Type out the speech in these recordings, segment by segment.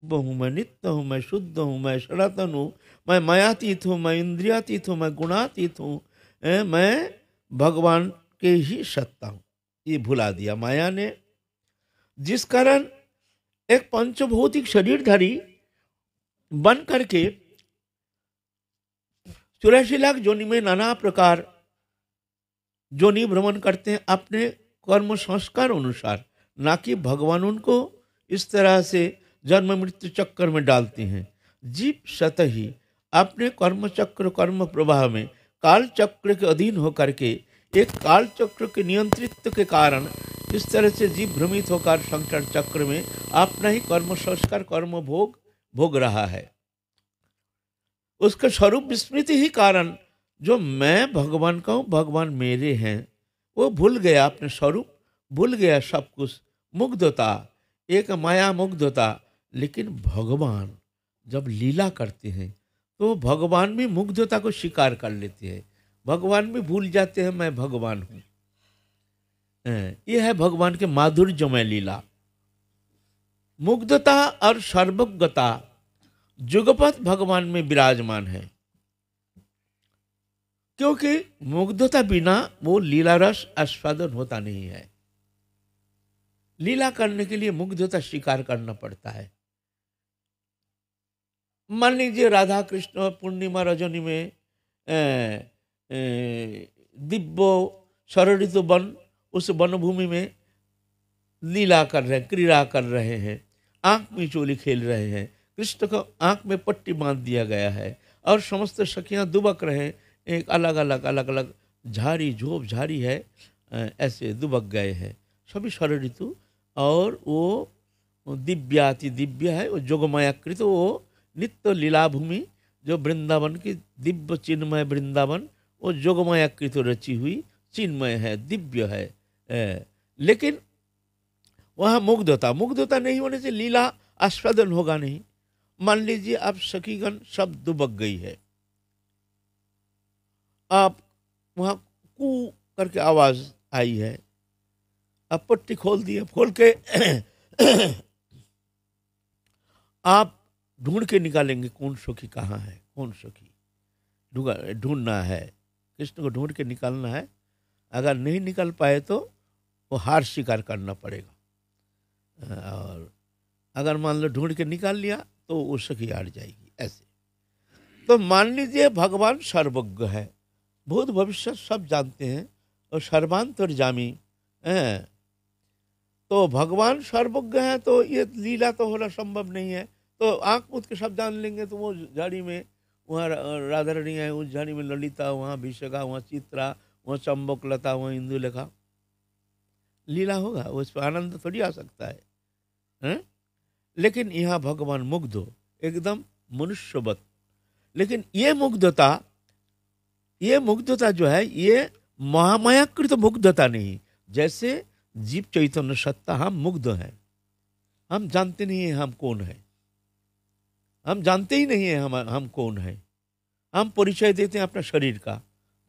हूँ, मैं नित्य हूँ, मैं शुद्ध हूँ, मैं सनातन हूँ, मैं मायातीत हूँ, मैं इंद्रियातीत हूँ, मैं गुणातीत हूँ, मैं भगवान के ही सत्ता हूँ। ये भुला दिया माया ने, जिस कारण एक पंचभौतिक शरीरधारी बन करके 84 लाख जोनि में नाना प्रकार जोनि भ्रमण करते हैं अपने कर्म संस्कार अनुसार, ना कि भगवान उनको इस तरह से जन्म मृत्यु चक्कर में डालते हैं। जीव स्वतः ही अपने कर्म चक्र कर्म प्रवाह में काल चक्र के अधीन होकर के एक काल चक्र के नियंत्रित्व के कारण इस तरह से जीव भ्रमित होकर संसार चक्र में अपना ही कर्म संस्कार कर्म भोग भोग रहा है। उसका स्वरूप विस्मृति ही कारण, जो मैं भगवान का हूँ, भगवान मेरे हैं, वो भूल गया अपने स्वरूप, भूल गया सब कुछ। मुग्धता, एक माया मुग्धता। लेकिन भगवान जब लीला करते हैं तो भगवान भी मुग्धता को स्वीकार कर लेते हैं, भगवान भी भूल जाते हैं मैं भगवान हूँ। यह है भगवान के माधुर्यमय लीला। मुग्धता और सर्वज्ञता जुगपत भगवान में विराजमान है, क्योंकि मुग्धता बिना वो लीला रस आस्वादन होता नहीं है। लीला करने के लिए मुग्धता स्वीकार करना पड़ता है। मान लीजिए राधा कृष्ण पूर्णिमा रजनी में दिव्य सरड़ित वन, उस वनभूमि में लीला कर रहे हैं, क्रीड़ा कर रहे हैं, आंख में चोली खेल रहे हैं, कृष्ण को आंख में पट्टी बांध दिया गया है और समस्त सखियां दुबक रहे हैं। एक अलग अलग झाड़ी झोप झाड़ी है, ऐसे दुबक गए हैं सभी शरद ऋतु। और वो दिव्याति दिव्य है, वो जोगमायाकृत, वो नित्य लीलाभूमि जो वृंदावन की दिव्य चिन्मय वृंदावन, वो जोगमायाकृत रची हुई चिन्मय है, दिव्य है। लेकिन वहाँ मुग्धता नहीं होने से लीला आस्वादन होगा नहीं। मान लीजिए आप सखीगण सब दुबक गई है, आप वहाँ कू करके आवाज आई है, आप पट्टी खोल दिए, खोल के आप ढूंढ के निकालेंगे कौन सखी कहाँ है, कौन सखी ढूंढना है, कृष्ण को ढूंढ के निकालना है। अगर नहीं निकल पाए तो वो हार स्वीकार करना पड़ेगा, और अगर मान लो ढूंढ के निकाल लिया तो वो सखी हार जाएगी। ऐसे तो मान लीजिए भगवान सर्वज्ञ है, भूत भविष्य सब जानते हैं और सर्वांतर्यामी हैं। तो भगवान सर्वज्ञ है तो ये लीला तो होना संभव नहीं है। तो आंख मूंद के सब जान लेंगे तो वो झाड़ी में वहाँ राधा रानी है, उस झाड़ी में ललिता, वहाँ विशाखा, वहाँ चित्रा, वहाँ चंबक लता, वहाँ इंदुलेखा, लीला होगा, उस पर आनंद थोड़ी आ सकता है? लेकिन यहाँ भगवान मुग्ध हो, एकदम मनुष्यवत। लेकिन ये मुग्धता जो है ये महामायाकृत मुग्धता नहीं। जैसे जीव चैतन्य सत्ता, हम मुग्ध हैं, हम जानते नहीं है हम कौन है, हम जानते ही नहीं है हम कौन है। हम परिचय देते हैं अपना शरीर का,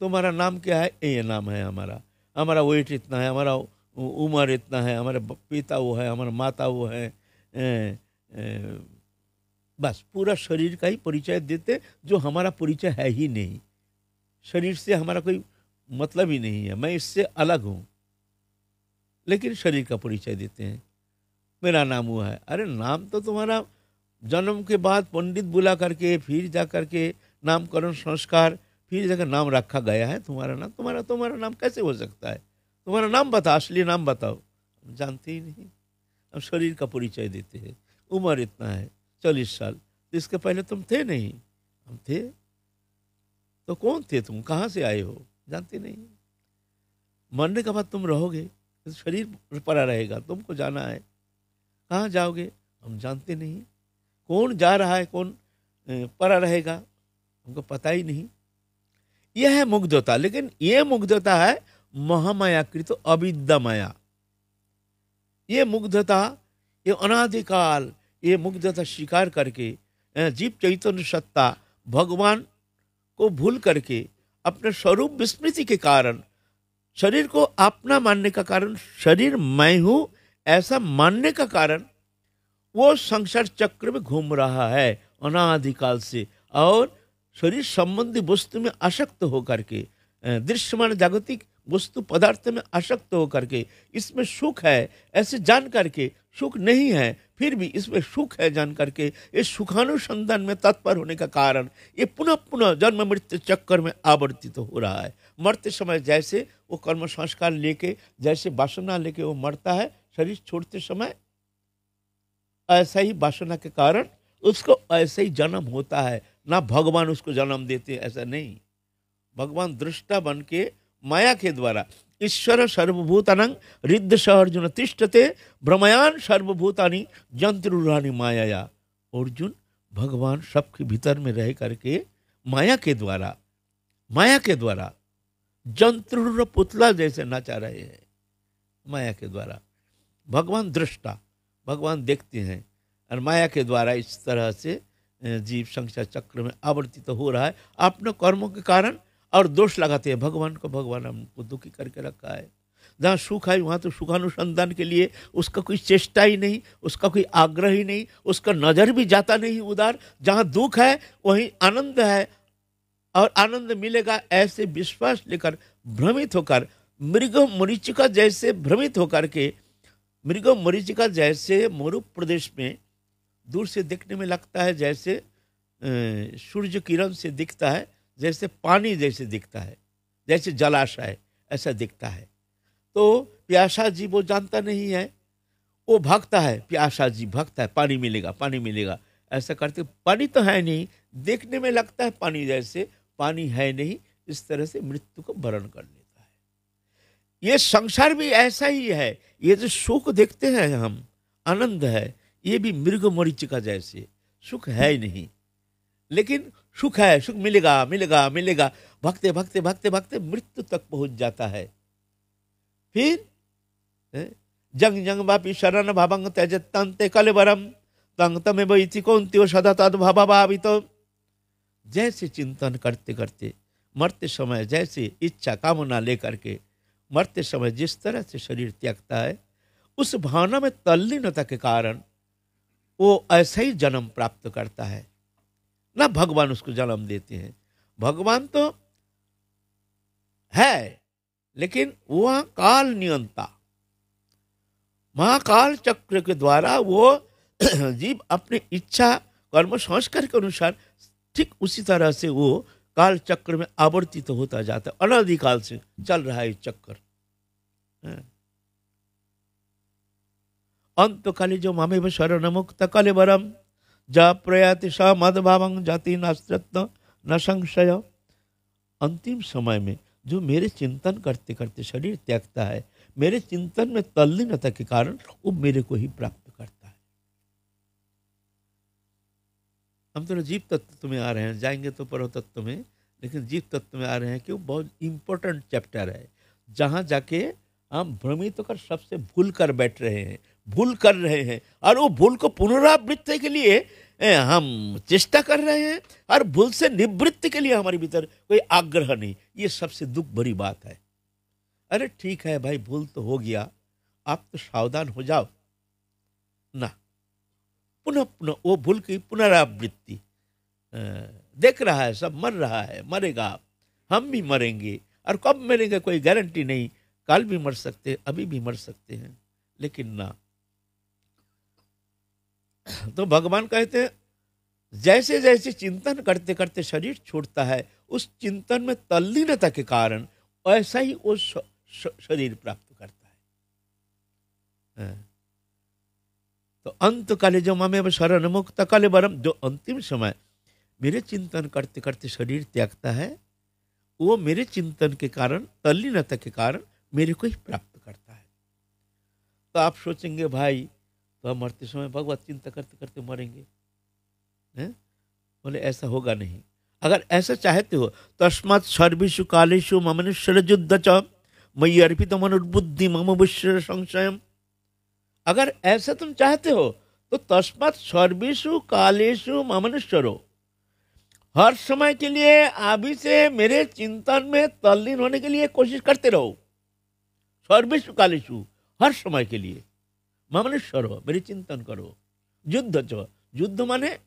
तुम्हारा नाम क्या है, ये नाम है हमारा, हमारा वेट इतना है, हमारा उम्र इतना है, हमारे पिता वो है, हमारा माता वो है, बस पूरा शरीर का ही परिचय देते, जो हमारा परिचय है ही नहीं। शरीर से हमारा कोई मतलब ही नहीं है, मैं इससे अलग हूँ, लेकिन शरीर का परिचय देते हैं, मेरा नाम हुआ है। अरे नाम तो तुम्हारा जन्म के बाद पंडित बुला करके फिर जा करके नामकरण संस्कार, फिर जाकर नाम रखा गया है। तुम्हारा नाम तुम्हारा नाम कैसे हो सकता है? तुम्हारा नाम बताओ, असली नाम बताओ। हम जानते ही नहीं, हम शरीर का परिचय देते हैं। उम्र इतना है 40 साल, तो इसके पहले तुम थे नहीं, हम थे। तो कौन थे तुम, कहाँ से आए हो, जानते नहीं। मरने के बाद तुम रहोगे, तो शरीर पड़ा रहेगा, तुमको जाना है, कहाँ जाओगे हम जानते नहीं। कौन जा रहा है, कौन पड़ा रहेगा, हमको पता ही नहीं। यह है मुग्धता। लेकिन यह मुग्धता है महामायाकृत अविद्या माया। ये मुग्धता, ये अनादिकाल, ये मुग्धता स्वीकार करके जीव चैतन्य सत्ता भगवान को भूल करके अपने स्वरूप विस्मृति के कारण, शरीर को अपना मानने का कारण, शरीर मैं हूं ऐसा मानने का कारण, वो संसार चक्र में घूम रहा है अनादिकाल से, और शरीर संबंधी वस्तु में आसक्त होकर के, दृश्यमान जागतिक वस्तु पदार्थ में आसक्त होकर के, इसमें सुख है ऐसे जान करके सुख नहीं है, फिर भी इसमें सुख है जान करके ये सुखानुसंधान में तत्पर होने का कारण ये पुनः पुनः जन्म मृत्यु चक्कर में आवर्तित हो रहा है। मरते समय जैसे वो कर्म संस्कार लेके, जैसे वासना लेके वो मरता है शरीर छोड़ते समय, ऐसा ही वासना के कारण उसको ऐसे ही जन्म होता है। ना भगवान उसको जन्म देते, ऐसा नहीं। भगवान दृष्टा बन के माया के द्वारा, ईश्वर सर्वभूतानंग रिद्ध स अर्जुन तिष्ठते भ्रमयान सर्वभूतानि जंतुरूढ़ानि माया। अर्जुन भगवान सबके भीतर में रह करके माया के द्वारा जंतुरूढ़ पुतला जैसे नचा रहे हैं। माया के द्वारा भगवान दृष्टा, भगवान देखते हैं, और माया के द्वारा इस तरह से जीव संसार चक्र में आवर्तित हो रहा है अपने कर्मों के कारण, और दोष लगाते हैं भगवान को। भगवान हमको दुखी करके रखा है। जहाँ सुख है वहाँ तो सुखानुसंधान के लिए उसका कोई चेष्टा ही नहीं, उसका कोई आग्रह ही नहीं, उसका नजर भी जाता नहीं उधर। जहाँ दुख है वहीं आनंद है, और आनंद मिलेगा ऐसे विश्वास लेकर भ्रमित होकर, मृग मरीचिका जैसे भ्रमित होकर के, मृग मरीचिका जैसे मरु प्रदेश में दूर से देखने में लगता है जैसे सूर्य किरण से दिखता है, जैसे पानी जैसे दिखता है, जैसे जलाशय ऐसा दिखता है। तो प्यासा जीव वो जानता नहीं है, वो भागता है, प्यासा जीव भागता है, पानी मिलेगा पानी मिलेगा ऐसा करते, पानी तो है नहीं, देखने में लगता है पानी जैसे, पानी है नहीं, इस तरह से मृत्यु को वरण कर लेता है। ये संसार भी ऐसा ही है। ये जो सुख देखते हैं हम, आनंद है, ये भी मृग मरीचिका जैसे सुख है ही नहीं, लेकिन सुख है, सुख मिलेगा मिलेगा मिलेगा, भागते भागते भागते भागते मृत्यु तक पहुंच जाता है। फिर जंग जंग वापी शरण भावंग त्यजत्तान्ते कलेवरम तंग तमेव इति कौन्त्यो सदा तद भावाभावित। जैसे चिंतन करते करते मरते समय जैसे इच्छा कामना लेकर के मरते समय जिस तरह से शरीर त्यागता है, उस भावना में तल्लीनता के कारण वो ऐसा ही जन्म प्राप्त करता है। ना भगवान उसको जन्म देते हैं। भगवान तो है, लेकिन वह काल नियंता, महाकाल चक्र के द्वारा वो जीव अपनी इच्छा कर्म संस्कार के अनुसार ठीक उसी तरह से वो काल चक्र में आवर्तित होता जाता है। अनादिकाल से चल रहा है चक्कर। अंतकाले जो मामेव शरण मुक्त कलेवरम जा प्रयाति स मदभावं जाति नास्त्रत्व न संशय। अंतिम समय में जो मेरे चिंतन करते करते शरीर त्यागता है, मेरे चिंतन में तल्लीनता के कारण वो मेरे को ही प्राप्त करता है। हम तो जीव तत्व में आ रहे हैं, जाएंगे तो परो तत्व में, लेकिन जीव तत्व में आ रहे हैं कि वो बहुत इंपॉर्टेंट चैप्टर है, जहाँ जाके हम भ्रमित होकर सबसे भूल कर बैठ रहे हैं, भूल कर रहे हैं, और वो भूल को पुनरावृत्ति के लिए हम चेष्टा कर रहे हैं, और भूल से निवृत्ति के लिए हमारे भीतर कोई आग्रह नहीं। ये सबसे दुख भरी बात है। अरे ठीक है भाई, भूल तो हो गया, आप तो सावधान हो जाओ ना, पुनः पुनः वो भूल की पुनरावृत्ति। देख रहा है सब मर रहा है, मरेगा, हम भी मरेंगे, और कब मरेंगे कोई गारंटी नहीं, कल भी मर सकते, अभी भी मर सकते हैं, लेकिन ना। तो भगवान कहते हैं जैसे जैसे चिंतन करते करते शरीर छोड़ता है, उस चिंतन में तल्लीनता के कारण ऐसा ही वो शरीर प्राप्त करता है। तो अंत काले जो मामेव शरण मुक्त कलेवरम, जो अंतिम समय मेरे चिंतन करते करते शरीर त्यागता है, वो मेरे चिंतन के कारण, तल्लीनता के कारण मेरे को ही प्राप्त करता है। तो आप सोचेंगे भाई तो हम मरते समय भगवत चिंता करते करते मरेंगे, हैं? बोले ऐसा होगा नहीं। अगर ऐसा चाहते हो, तस्मात् सर्वेषु कालेषु ममनुष्यर युद्ध च मयि अर्पित मनुर्बुद्धि मम विश्व संशयम। अगर ऐसा तुम चाहते हो तो तस्मात् सर्वेषु कालेषु ममनुष्यरो, हर समय के लिए अभी से मेरे चिंतन में तल्लीन होने के लिए कोशिश करते रहो। सर्वेषु कालेषु, हर समय के लिए, ममनुष्यरो, मेरे चिंतन करो, युद्ध च, युद्ध माने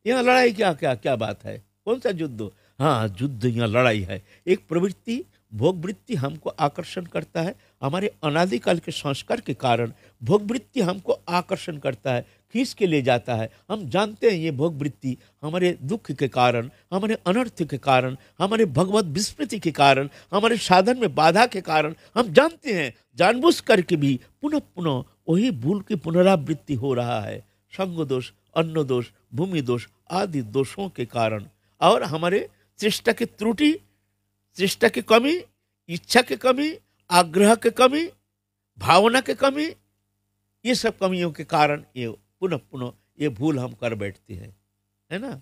यहाँ लड़ाई, क्या क्या क्या बात है, कौन सा युद्ध? हाँ, युद्ध यहाँ लड़ाई है। एक प्रवृत्ति, भोग वृत्ति हमको आकर्षण करता है, हमारे अनादिकाल के संस्कार के कारण भोग वृत्ति हमको आकर्षण करता है, खींच के ले जाता है। हम जानते हैं ये भोग वृत्ति हमारे दुख के कारण, हमारे अनर्थ के कारण, हमारे भगवत विस्मृति के कारण, हमारे साधन में बाधा के कारण हम जानते हैं, जानबूझ करके भी पुनः पुनः वही भूल की पुनरावृत्ति हो रहा है। संग दोष, अन्न दोष, भूमि दोष आदि दोषों के कारण, और हमारे चेष्टा की त्रुटि, चेष्टा की कमी, इच्छा की कमी, आग्रह की कमी, भावना की कमी, ये सब कमियों के कारण ये पुनः पुनः ये भूल हम कर बैठते हैं, है ना।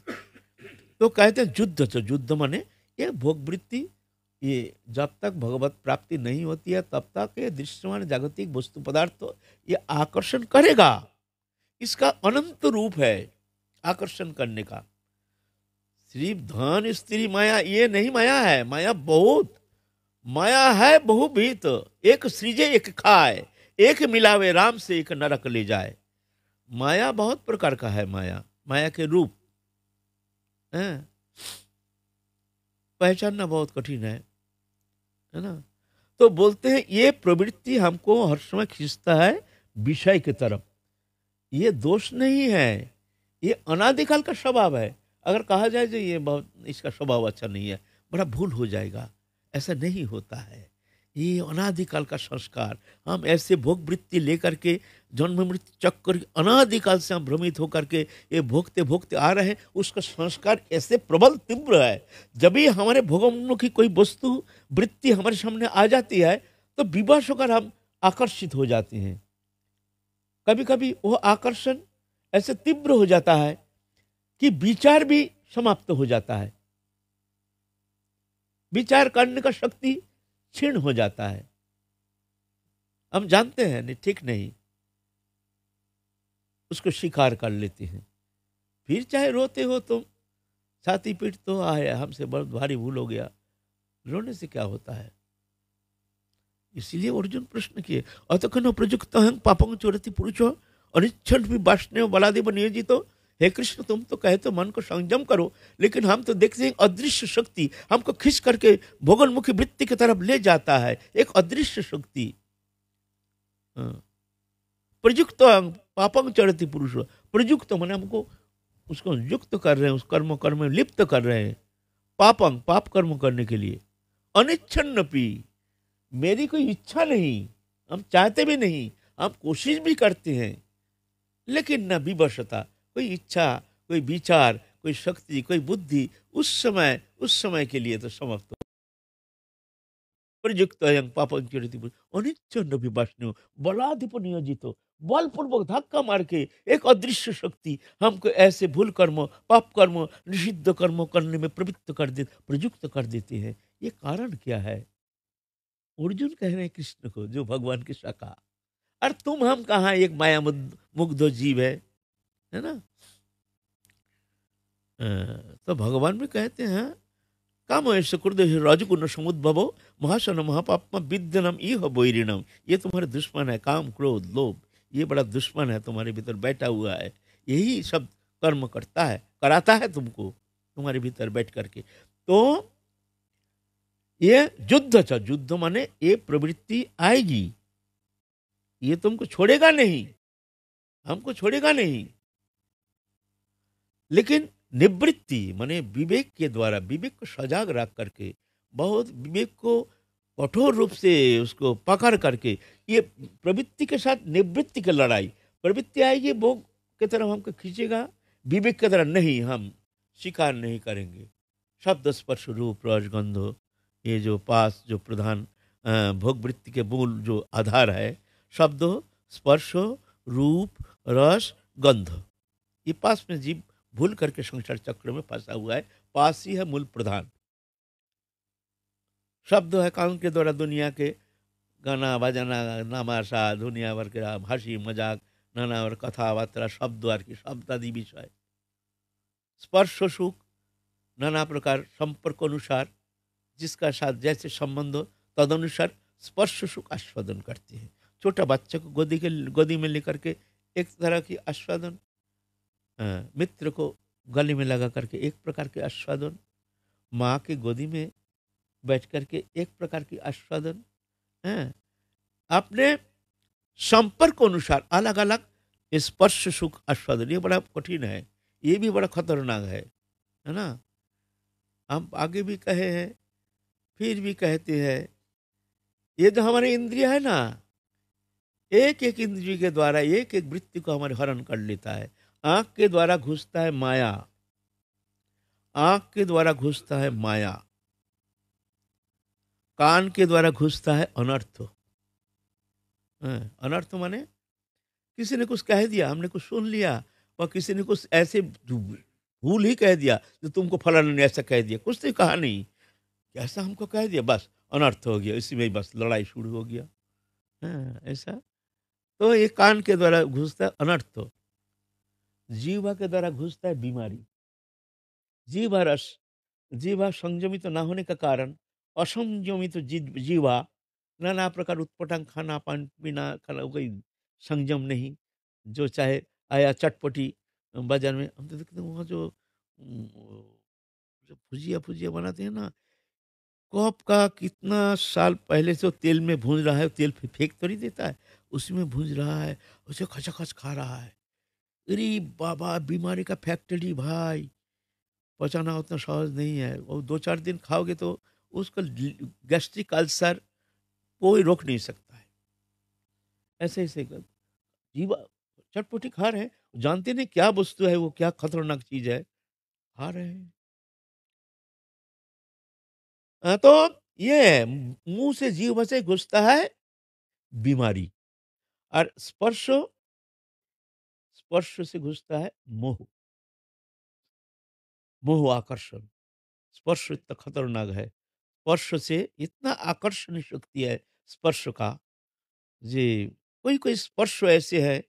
तो कहते हैं युद्ध, तो युद्ध माने ये भोग वृत्ति, ये जब तक भगवत प्राप्ति नहीं होती है तब तक ये दृश्यमान जागतिक वस्तु पदार्थ ये आकर्षण करेगा। इसका अनंत रूप है आकर्षण करने का। सिर्फ धन स्त्री माया ये नहीं माया है, माया बहुत, माया है बहुभीत। एक सृजे एक खाए, एक मिलावे राम से एक नरक ले जाए। माया बहुत प्रकार का है, माया, माया के रूप हैं, पहचानना बहुत कठिन है ना। तो बोलते हैं ये प्रवृत्ति हमको हर समय खींचता है विषय की तरफ। ये दोष नहीं है, ये अनादिकाल का स्वभाव है। अगर कहा जाए जो ये बहुत इसका स्वभाव अच्छा नहीं है, बड़ा भूल हो जाएगा, ऐसा नहीं होता है। ये अनादिकाल का संस्कार, हम ऐसे भोग वृत्ति लेकर के जन्म मृत्यु चक्कर अनादिकाल से हम भ्रमित होकर के ये भोगते भोगते आ रहे हैं। उसका संस्कार ऐसे प्रबल तीव्र है, जब भी हमारे भोगोन्मुखी कोई वस्तु वृत्ति हमारे सामने आ जाती है तो विवश होकर हम आकर्षित हो जाते हैं। कभी कभी वो आकर्षण ऐसे तीव्र हो जाता है कि विचार भी समाप्त हो जाता है, विचार करने का शक्ति क्षीण हो जाता है। हम जानते हैं नहीं, ठीक नहीं, उसको स्वीकार कर लेते हैं। फिर चाहे रोते हो तुम, छाती पीट तो आए हमसे बहुत भारी भूल हो गया, रोने से क्या होता है। इसीलिए अर्जुन प्रश्न किए, अतकन प्रयुक्त पापं चोरति पुरुषो अनिच्छन भी वाष्णव बलादेव नियोजितो। हे कृष्ण, तुम तो कहते मन को संयम करो, लेकिन हम तो देखते हैं अदृश्य शक्ति हमको खींच करके भोगोन्मुखी वृत्ति की तरफ ले जाता है। एक अदृश्य शक्ति, प्रयुक्त पापं चरति पुरुष, प्रयुक्त माने हमको उसको युक्त कर रहे हैं, उस कर्म में लिप्त कर रहे हैं, पापं पाप कर्म करने के लिए। अनिच्छन्नपि, मेरी कोई इच्छा नहीं, हम चाहते भी नहीं, हम कोशिश भी करते हैं, लेकिन न विवशता, कोई इच्छा, कोई विचार, कोई शक्ति, कोई बुद्धि उस समय के लिए तो समाप्त हो। प्रयुक्त पापं चरति पुरुष अनिच्छन्न विवशनो बलाधिप नियोजितो, बलपूर्वक धक्का मार के एक अदृश्य शक्ति हमको ऐसे भूल कर्म, पाप कर्म, निषिद्ध कर्म करने में प्रयुक्त कर देते हैं। ये कारण क्या है? अर्जुन कह रहे हैं कृष्ण को, जो भगवान की शाखा, और तुम हम कहाँ, एक माया मुग्ध जीव है ना। तो भगवान भी कहते हैं काम ऐसे क्रोध राजगुण समुद्भवो महासन महापापम विद्यनम इह बैरिणम। ये तुम्हारे दुश्मन है, काम क्रोध लोभ, ये बड़ा दुश्मन है तुम्हारे भीतर बैठा हुआ है, यही सब कर्म करता है, कराता है तुमको तुम्हारे भीतर बैठ करके। तो ये युद्ध माने ये प्रवृत्ति आएगी, ये तुमको छोड़ेगा नहीं, हमको छोड़ेगा नहीं, लेकिन निवृत्ति माने विवेक के द्वारा, विवेक को सजाग रख करके, बहुत विवेक को कठोर रूप से उसको पकड़ करके, ये प्रवृत्ति के साथ निवृत्ति की लड़ाई। प्रवृत्ति आएगी भोग की तरफ हमको खींचेगा, विवेक की तरह नहीं, हम स्वीकार नहीं करेंगे। शब्द स्पर्श रूप रस गंध, ये जो पास जो प्रधान भोग वृत्ति के मूल जो आधार है, शब्द स्पर्श रूप रस गंध, ये पास में जीव भूल करके संसार चक्र में फंसा हुआ है। पास ही है मूल प्रधान। शब्द है कान के द्वारा दुनिया के गाना बजाना, नामाशा, दुनिया भर के हंसी मजाक, नाना और कथा बार्ता, शब्द द्वार की शब्द आदि विषय। स्पर्श सुख, नाना प्रकार संपर्क अनुसार जिसका साथ जैसे संबंध हो तदनुसार स्पर्श सुख आस्वादन करते हैं। छोटा बच्चे को गोदी में लेकर के एक तरह की आस्वादन, मित्र को गले में लगा करके एक प्रकार के आस्वादन, माँ की गोदी में बैठ करके एक प्रकार की आस्वादन है। अपने संपर्क अनुसार अलग अलग स्पर्श सुख आस्वादन, ये बड़ा कठिन है, ये भी बड़ा खतरनाक है ना। हम आगे भी कहे हैं, फिर भी कहते हैं, ये जो हमारे इंद्रिय है ना, एक एक इंद्रिय के द्वारा एक एक वृत्ति को हमारे हरण कर लेता है। आंख के द्वारा घुसता है माया, आंख के द्वारा घुसता है माया, कान के द्वारा घुसता है अनर्थ। अनर्थ माने किसी ने कुछ कह दिया, हमने कुछ सुन लिया, और किसी ने कुछ ऐसे भूल ही कह दिया जो तुमको फलाने ने ऐसा कह दिया, कुछ तो कहा नहीं, ऐसा हमको कह दिया, बस अनर्थ हो गया, इसी में ही बस लड़ाई शुरू हो गया। ऐसा तो ये कान के द्वारा घुसता है अनर्थ, जीवा के द्वारा घुसता है बीमारी। जीवा रस, जीवा संयमित ना होने का कारण असंयमित जीवा नाना प्रकार उत्पटांग खाना पान पीना खाना, कोई संयम नहीं, जो चाहे आया चटपटी। बाजार में हम तो देखते हैं वहाँ जो जो भुजिया भुजिया बनाते हैं ना, कब का कितना साल पहले से वो तेल में भून रहा है, तेल फेंक तो नहीं देता है, उसमें भून रहा है, उसे खचाखच खा रहा है। अरे बाबा, बीमारी का फैक्ट्री भाई, पचाना उतना सहज नहीं है। वो 2-4 दिन खाओगे तो उसका गैस्ट्रिक अल्सर कोई रोक नहीं सकता है। ऐसे ऐसे कर जीवा चटपटी खा रहे हैं, जानते नहीं क्या वस्तु है वो, क्या खतरनाक चीज है, खा रहे हैं। तो ये मुंह से जीभ से घुसता है बीमारी, और स्पर्श, स्पर्श से घुसता है मोह, मोह आकर्षण। स्पर्श इतना खतरनाक है, स्पर्श से इतना आकर्षण शक्ति है स्पर्श का जी। कोई कोई स्पर्श ऐसे है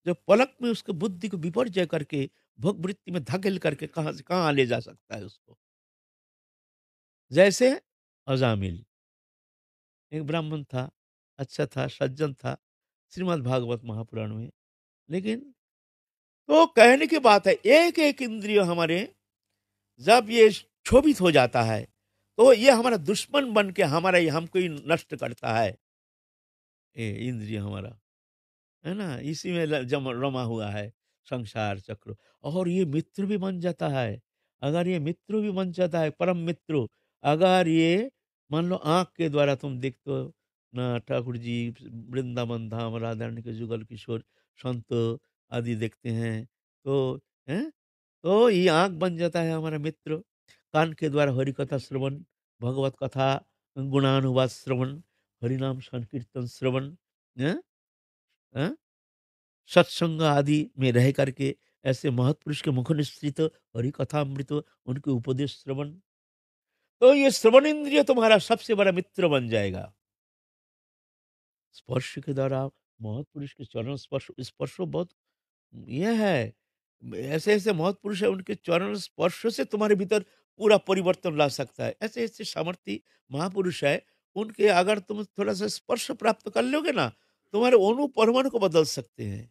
जो पलक में उसके बुद्धि को विपर्जय करके भोग वृत्ति में धकेल करके कहां से कहां ले जा सकता है उसको। जैसे अजामिल, एक ब्राह्मण था, अच्छा था, सज्जन था, श्रीमद् भागवत महापुराण में। लेकिन तो कहने की बात है, एक एक इंद्रिय हमारे जब ये क्षोभित हो जाता है, तो ये हमारा दुश्मन बन के हमारा ही हमको ही नष्ट करता है। ये इंद्रिय हमारा है ना, इसी में रमा हुआ है संसार चक्र। और ये मित्र भी बन जाता है, अगर ये मित्र भी बन जाता है, परम मित्र। अगर ये मान लो आंख के द्वारा तुम देखते हो ना, ठाकुर जी वृंदावन धाम राधा रानी के जुगल किशोर संत आदि देखते हैं, तो हैं, तो ये आंख बन जाता है हमारा मित्र। कान के द्वारा हरि कथा श्रवण, भगवत कथा गुणानुवाद श्रवण, हरिनाम संकीर्तन श्रवण, हैं? हैं? सत्संग आदि में रह करके ऐसे महत्पुरुष के मुख निश्चित हरि कथामृत, उनके उपदेश श्रवण, तो ये श्रवण इंद्रिय तुम्हारा सबसे बड़ा मित्र बन जाएगा। स्पर्श के द्वारा महत्पुरुष के चरण स्पर्श, स्पर्श बहुत यह है, ऐसे ऐसे महत्पुरुष है, उनके चरण स्पर्श से तुम्हारे भीतर पूरा परिवर्तन ला सकता है। ऐसे ऐसे सामर्थ्य महापुरुष है, उनके अगर तुम थोड़ा सा स्पर्श प्राप्त कर लोगे ना, तुम्हारे अणु परमाणु को बदल सकते हैं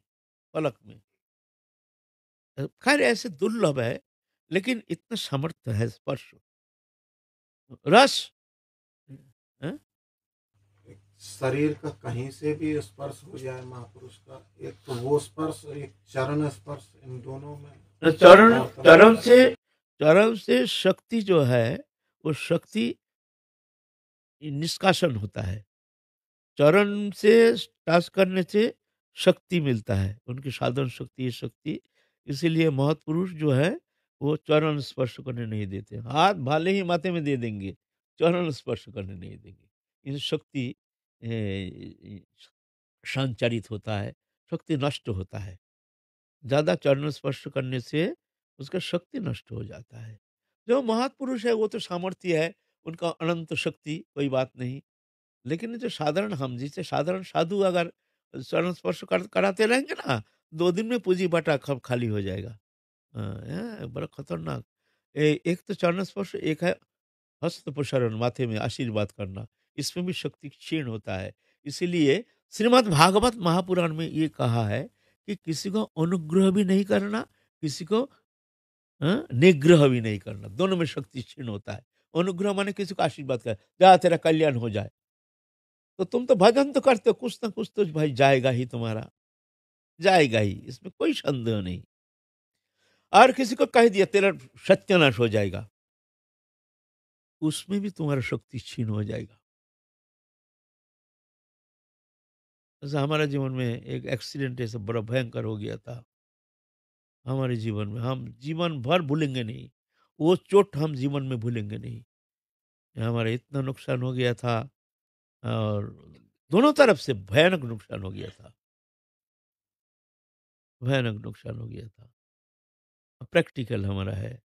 पलक में। खैर ऐसे दुर्लभ है, लेकिन इतना सामर्थ्य है स्पर्श, रस। हैं? शरीर का कहीं से भी स्पर्श हो जाए महापुरुष का, एक तो वो स्पर्श, एक चरण स्पर्श, इन दोनों में तो चरण, बहुत चरण अंतर से, है। चरण से शक्ति जो है, वो शक्ति निष्कासन होता है। चरण से टाच करने से शक्ति मिलता है, उनकी साधन शक्ति, ये शक्ति। इसीलिए महत्पुरुष जो है वो चरण स्पर्श करने नहीं देते, हाथ भाले ही माथे में दे देंगे, चरण स्पर्श करने नहीं देंगे। इस शक्ति संचारित होता है, शक्ति नष्ट होता है। ज्यादा चरण स्पर्श करने से उसका शक्ति नष्ट हो जाता है। जो महापुरुष है वो तो सामर्थ्य है, उनका अनंत शक्ति, कोई बात नहीं। लेकिन ये जो साधारण हम जैसे साधारण साधु अगर चरण स्पर्श कराते रहेंगे ना, 2 दिन में पूंजी बाटा खाली हो जाएगा। बड़ा खतरनाक। एक तो चरण स्पर्श, एक है हस्त प्रसारण, माथे में आशीर्वाद करना, इसमें भी शक्ति क्षीण होता है। इसीलिए श्रीमद् भागवत महापुराण में ये कहा है कि किसी को अनुग्रह भी नहीं करना, किसी को निग्रह भी नहीं करना, दोनों में शक्ति क्षीण होता है। अनुग्रह माने किसी को आशीर्वाद कर, जा तेरा कल्याण हो जाए, तो तुम तो भजन तो करते हो, कुछ ना कुछ तो भाई जाएगा ही तुम्हारा, जाएगा ही, इसमें कोई संदेह नहीं। और किसी को कह दिया तेरा सत्यानाश हो जाएगा, उसमें भी तुम्हारा शक्ति क्षीण हो जाएगा। जैसे हमारे जीवन में एक एक्सीडेंट ऐसा बड़ा भयंकर हो गया था हमारे जीवन में, हम जीवन भर भूलेंगे नहीं, वो चोट हम जीवन में भूलेंगे नहीं। हमारा इतना नुकसान हो गया था, और दोनों तरफ से भयानक नुकसान हो गया था, भयानक नुकसान हो गया था। प्रैक्टिकल हमारा है,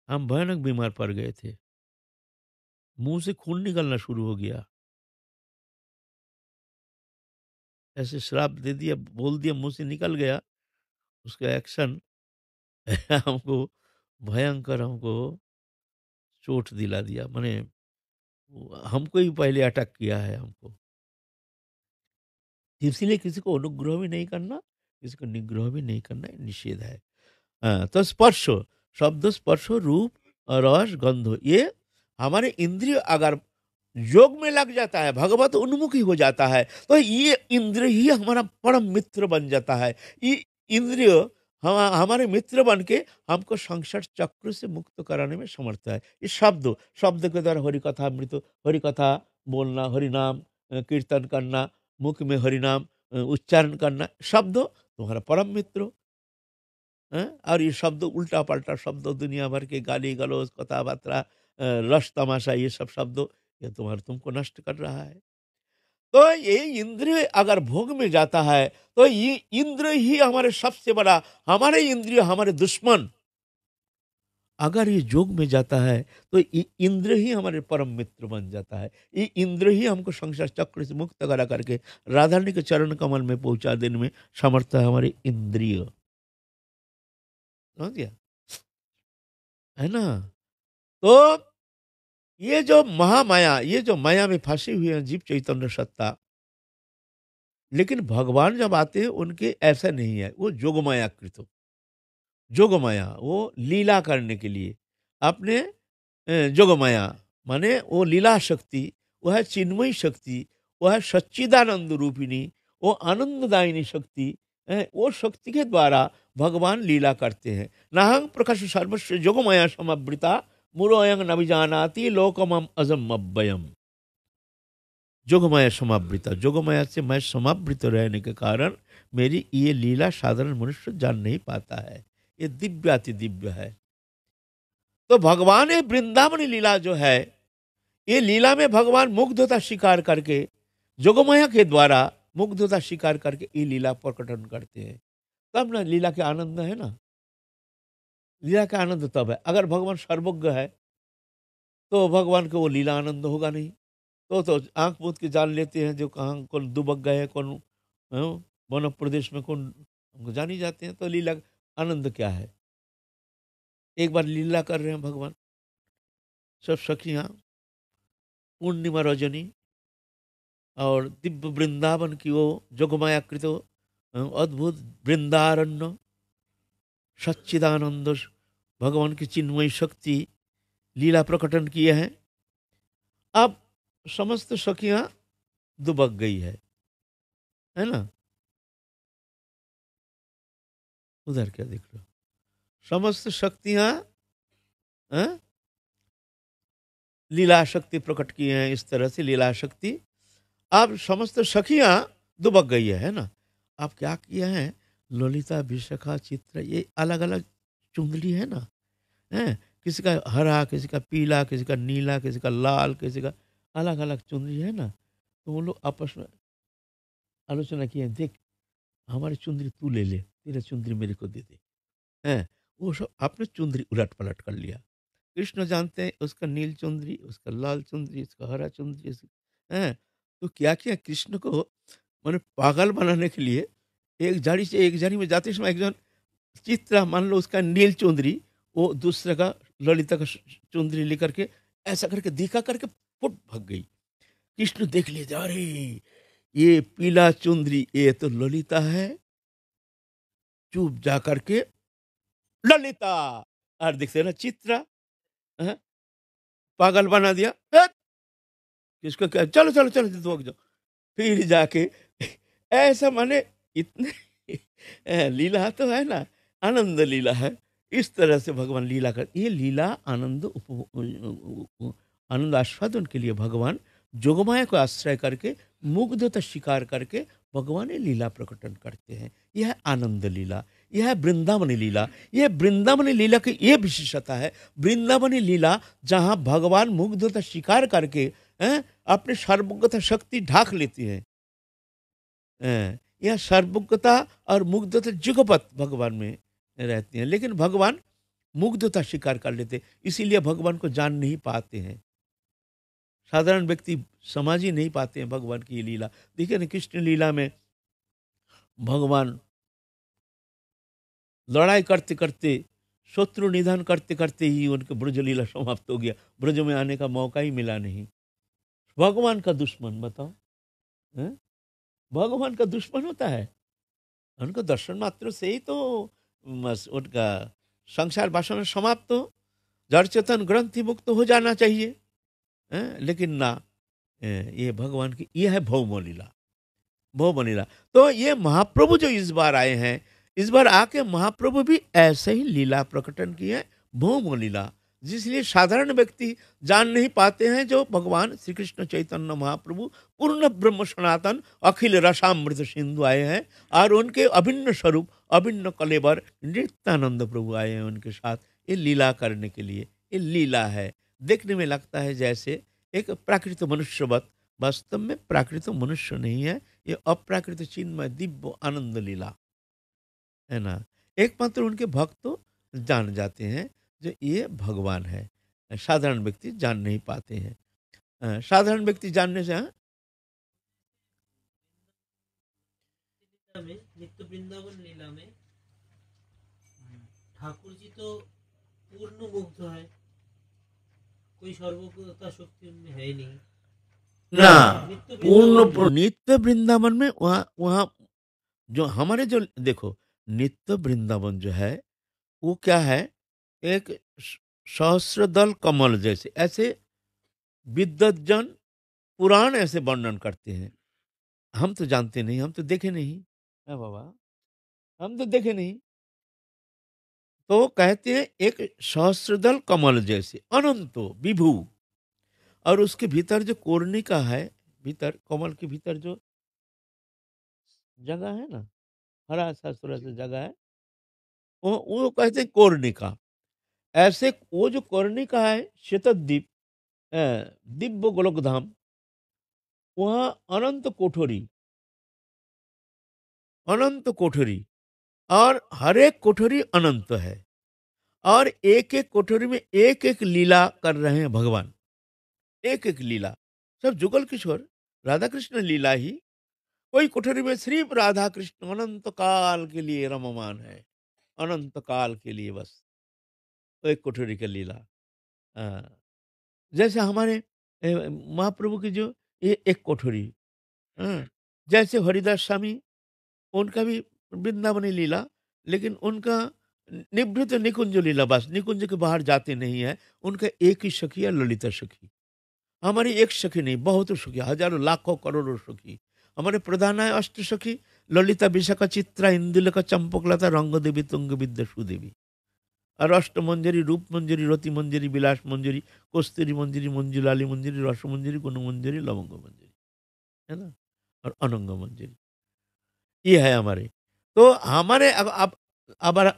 हम भयानक बीमार पड़ गए थे, मुंह से खून निकलना शुरू हो गया, ऐसे श्राप दे दिया, बोल दिया, मुंह से निकल गया, उसका एक्शन हमको भयंकर, हमको चोट दिला दिया, माने हमको ही पहले अटैक किया है हमको। इसीलिए किसी को अनुग्रह भी नहीं करना, किसी को निग्रह भी नहीं करना, ये निषेध है। तो स्पर्श, शब्द, स्पर्श, रूप, रस, गंध, ये हमारे इंद्रिय अगर योग में लग जाता है, भगवत उन्मुखी हो जाता है, तो ये इंद्रिय ही हमारा परम मित्र बन जाता है। ये इंद्रिय हमारे मित्र बन के हमको संसार चक्र से मुक्त कराने में समर्थ है। ये शब्द, शब्द के द्वारा हरि कथा अमृत, हरि कथा बोलना, हरि नाम कीर्तन करना, मुख में हरि नाम उच्चारण करना, शब्द तुम्हारा परम मित्र। हैं? और ये शब्द उल्टा पलटा शब्द, दुनिया भर के गाली गलौज, कथा बात्रा, रस तमाशा, ये सब शब्द, ये तुम्हारा तुमको नष्ट कर रहा है। तो ये इंद्रिय अगर भोग में जाता है, तो ये इंद्र ही हमारे सबसे बड़ा, हमारे इंद्रिय हमारे दुश्मन। अगर ये जोग में जाता है, तो ये इंद्र ही हमारे परम मित्र बन जाता है। ये इंद्र ही हमको संसार चक्र से मुक्त करा करके राधा रानी के चरण कमल में पहुंचा देने में समर्थ है हमारे इंद्रिय। समझ गया, है ना? तो ये जो महामाया, ये जो माया में फंसी हुई है जीव चैतन्य सत्ता, लेकिन भगवान जब आते हैं उनके ऐसा नहीं है, वो जोगमाया कृत, जोगमाया वो लीला करने के लिए अपने जोगमाया माने वो लीला शक्ति, वो है चिन्मयी शक्ति, वो है सच्चिदानंद रूपिणी, वो आनंददायिनी शक्ति, वो शक्ति के द्वारा भगवान लीला करते हैं। नाहं प्रकाश सर्वस्व जोगमाया समावृता मूलोयं नभिजानाति लोकमम अजम अव्ययम। जोगमाया समावृता, जोगमाया से मैं समावृत रहने के कारण मेरी ये लीला साधारण मनुष्य जान नहीं पाता है, ये दिव्याति दिव्य है। तो भगवान ये वृंदावन लीला जो है, ये लीला में भगवान मुग्धता स्वीकार करके, जोगमाया के द्वारा मुग्धता स्वीकार करके ये लीला प्रकटन करते हैं। तब ना लीला के आनंद है ना, लीला का आनंद तब है। अगर भगवान सर्वज्ञ है तो भगवान को वो लीला आनंद होगा नहीं। तो आंख मूंद के जान लेते हैं जो कहाँ कौन दुबक गए, कौन वन प्रदेश में कौन, हमको जान ही जाते हैं। तो लीला का आनंद क्या है? एक बार लीला कर रहे हैं भगवान, सब सखियां पूर्णिमा रजनी और दिव्य वृंदावन की वो जोगमाया कृत अद्भुत वृंदारण्य सच्चिदानंद भगवान की चिन्मयी शक्ति लीला प्रकटन किए हैं। अब समस्त सखियां दुबक गई है ना? उधर क्या देख रहे हो? समस्त शक्तियां लीला शक्ति प्रकट किए हैं, इस तरह से लीला शक्ति। अब समस्त सखियां दुबक गई है ना? अब क्या किया है? ललिता, विशाखा, चित्र, ये अलग अलग चुंदड़ी है ना, है किसी का हरा, किसी का पीला, किसी का नीला, किसी का लाल, किसी का अलग अलग चुंदड़ी है ना। तो वो लोग आपस में आलोचना किए, देख हमारी चुंदड़ी तू ले ले, तेरा चुंदड़ी मेरे को दे दे। हैं, वो सब आपने चुंदड़ी उलट पलट कर लिया। कृष्ण जानते हैं उसका नील चुंदरी, उसका लाल चुंदरी, उसका हरा चुंदरी, हैं। तो क्या किया कृष्ण को, मैंने पागल बनाने के लिए एक झाड़ी से एक झाड़ी में जाते समय एक जन चित्रा, मान लो उसका नील चुंदरी, वो दूसरे का ललिता का चुंदरी लेकर के ऐसा करके दिखा करके फुट भाग गई। कृष्ण देख लिए, अरे ये पीला चुंदरी ये तो ललिता है, चुप जा करके ललिता, और दिखते ना चित्रा, हाँ, पागल बना दिया, "हट, किसको क्या, चलो चलो चलो भाग जाओ।" फिर जाके ऐसा माने इतने लीला तो है ना, आनंद लीला है। इस तरह से भगवान लीला कर, ये लीला आनंद आस्वादन के लिए भगवान जोगमाया को आश्रय करके, मुग्धता शिकार करके भगवान ये लीला प्रकटन करते हैं। यह है आनंद लीला, यह है वृंदावनी लीला। यह वृंदावनी लीला की ये विशेषता है, वृंदावनी लीला जहाँ भगवान मुग्धता शिकार करके अपनी सर्वज्ञता शक्ति ढाक लेती है। यह सर्वज्ञता और मुग्धता जुगपत भगवान में रहती हैं, लेकिन भगवान मुग्धता स्वीकार कर लेते, इसीलिए भगवान को जान नहीं पाते हैं। साधारण व्यक्ति समझ ही नहीं पाते हैं भगवान की ये लीला। देखिए ना, कृष्ण लीला में भगवान लड़ाई करते करते, शत्रु निधन करते करते ही उनके ब्रज लीला समाप्त हो गया, ब्रज में आने का मौका ही मिला नहीं। भगवान का दुश्मन बताओ, हैं? भगवान का दुश्मन होता है, उनको दर्शन मात्र से ही तो उनका संसार वासना समाप्त हो, जड़ चेतन ग्रंथि मुक्त हो जाना चाहिए, लेकिन ना, ये भगवान की ये है भौम लीला, भौम लीला। तो ये महाप्रभु जो इस बार आए हैं, इस बार आके महाप्रभु भी ऐसे ही लीला प्रकटन की है, भौम लीला, जिसलिए साधारण व्यक्ति जान नहीं पाते हैं। जो भगवान श्री कृष्ण चैतन्य महाप्रभु पूर्ण ब्रह्म सनातन अखिल रसामृत सिंधु आए हैं, और उनके अभिन्न स्वरूप अभिन्न कलेवर नित्यानंद प्रभु आए हैं उनके साथ, ये लीला करने के लिए। ये लीला है, देखने में लगता है जैसे एक प्राकृत मनुष्यवत, वास्तव में प्राकृत मनुष्य नहीं है, ये अप्राकृत चिन्मय दिव्य आनंद लीला है ना। एकमात्र उनके भक्त तो जान जाते हैं जो ये भगवान है, साधारण व्यक्ति जान नहीं पाते हैं। साधारण व्यक्ति जानने से, हाँ, लीला में, नित्य वृंदावन लीला में ठाकुर जी तो पूर्ण मुग्ध है, कोई सर्वज्ञता शक्ति उनमें है ही नहीं। ना, नित्य पूर्ण वृंदावन नित्य वृंदावन में, वहाँ वहाँ जो हमारे जो देखो, नित्य वृंदावन जो है वो क्या है, एक सहस्र दल कमल जैसे, ऐसे विद्वज्जन पुराण ऐसे वर्णन करते हैं। हम तो जानते नहीं, हम तो देखे नहीं है बाबा, हम तो देखे नहीं। तो कहते हैं एक सहस्रदल कमल जैसे अनंतो विभू, और उसके भीतर जो कोर्णिका है, भीतर कमल के भीतर जो जगह है ना, हरा सा थोड़ा सा जगह है, वो कहते हैं कोर्णिका। ऐसे वो जो कोर्णिका है, श्वेतद्वीप, दिव्य गोलोक धाम, वहाँ अनंत कोठरी, अनंत कोठरी, और हर एक कोठरी अनंत है, और एक एक कोठरी में एक एक लीला कर रहे हैं भगवान, एक एक लीला, सब जुगल किशोर राधा कृष्ण लीला ही। कोई कोठरी में सिर्फ राधा कृष्ण अनंत काल के लिए रममान है, अनंत काल के लिए बस, तो एक कोठरी की लीला। हाँ, जैसे हमारे महाप्रभु की जो ये एक कोठरी, हाँ, जैसे हरिदास स्वामी, उनका भी वृंदावनी लीला, लेकिन उनका निवृत्त निकुंज लीला, बस निकुंज के बाहर जाते नहीं है। उनका एक ही सखी है, ललिता सखी। हमारी एक सखी नहीं, बहुत सखी, हजारों लाखों करोड़ों सखी। हमारे प्रधान है अष्ट सखी, ललिता विशाखा चित्रा इंदुलेखा चंपकलता रंग देवी तुंग विद्या सुदेवी, और अष्ट मंजरी रूप मंजरी रति मंजरी विलास मंजरी कस्तूरी मंजरी मंजुलाली मंजरी रस मंजरी गुण मंजरी लवंग मंजरी, है ना, और अनंग मंजरी, ये है हमारे। तो हमारे अब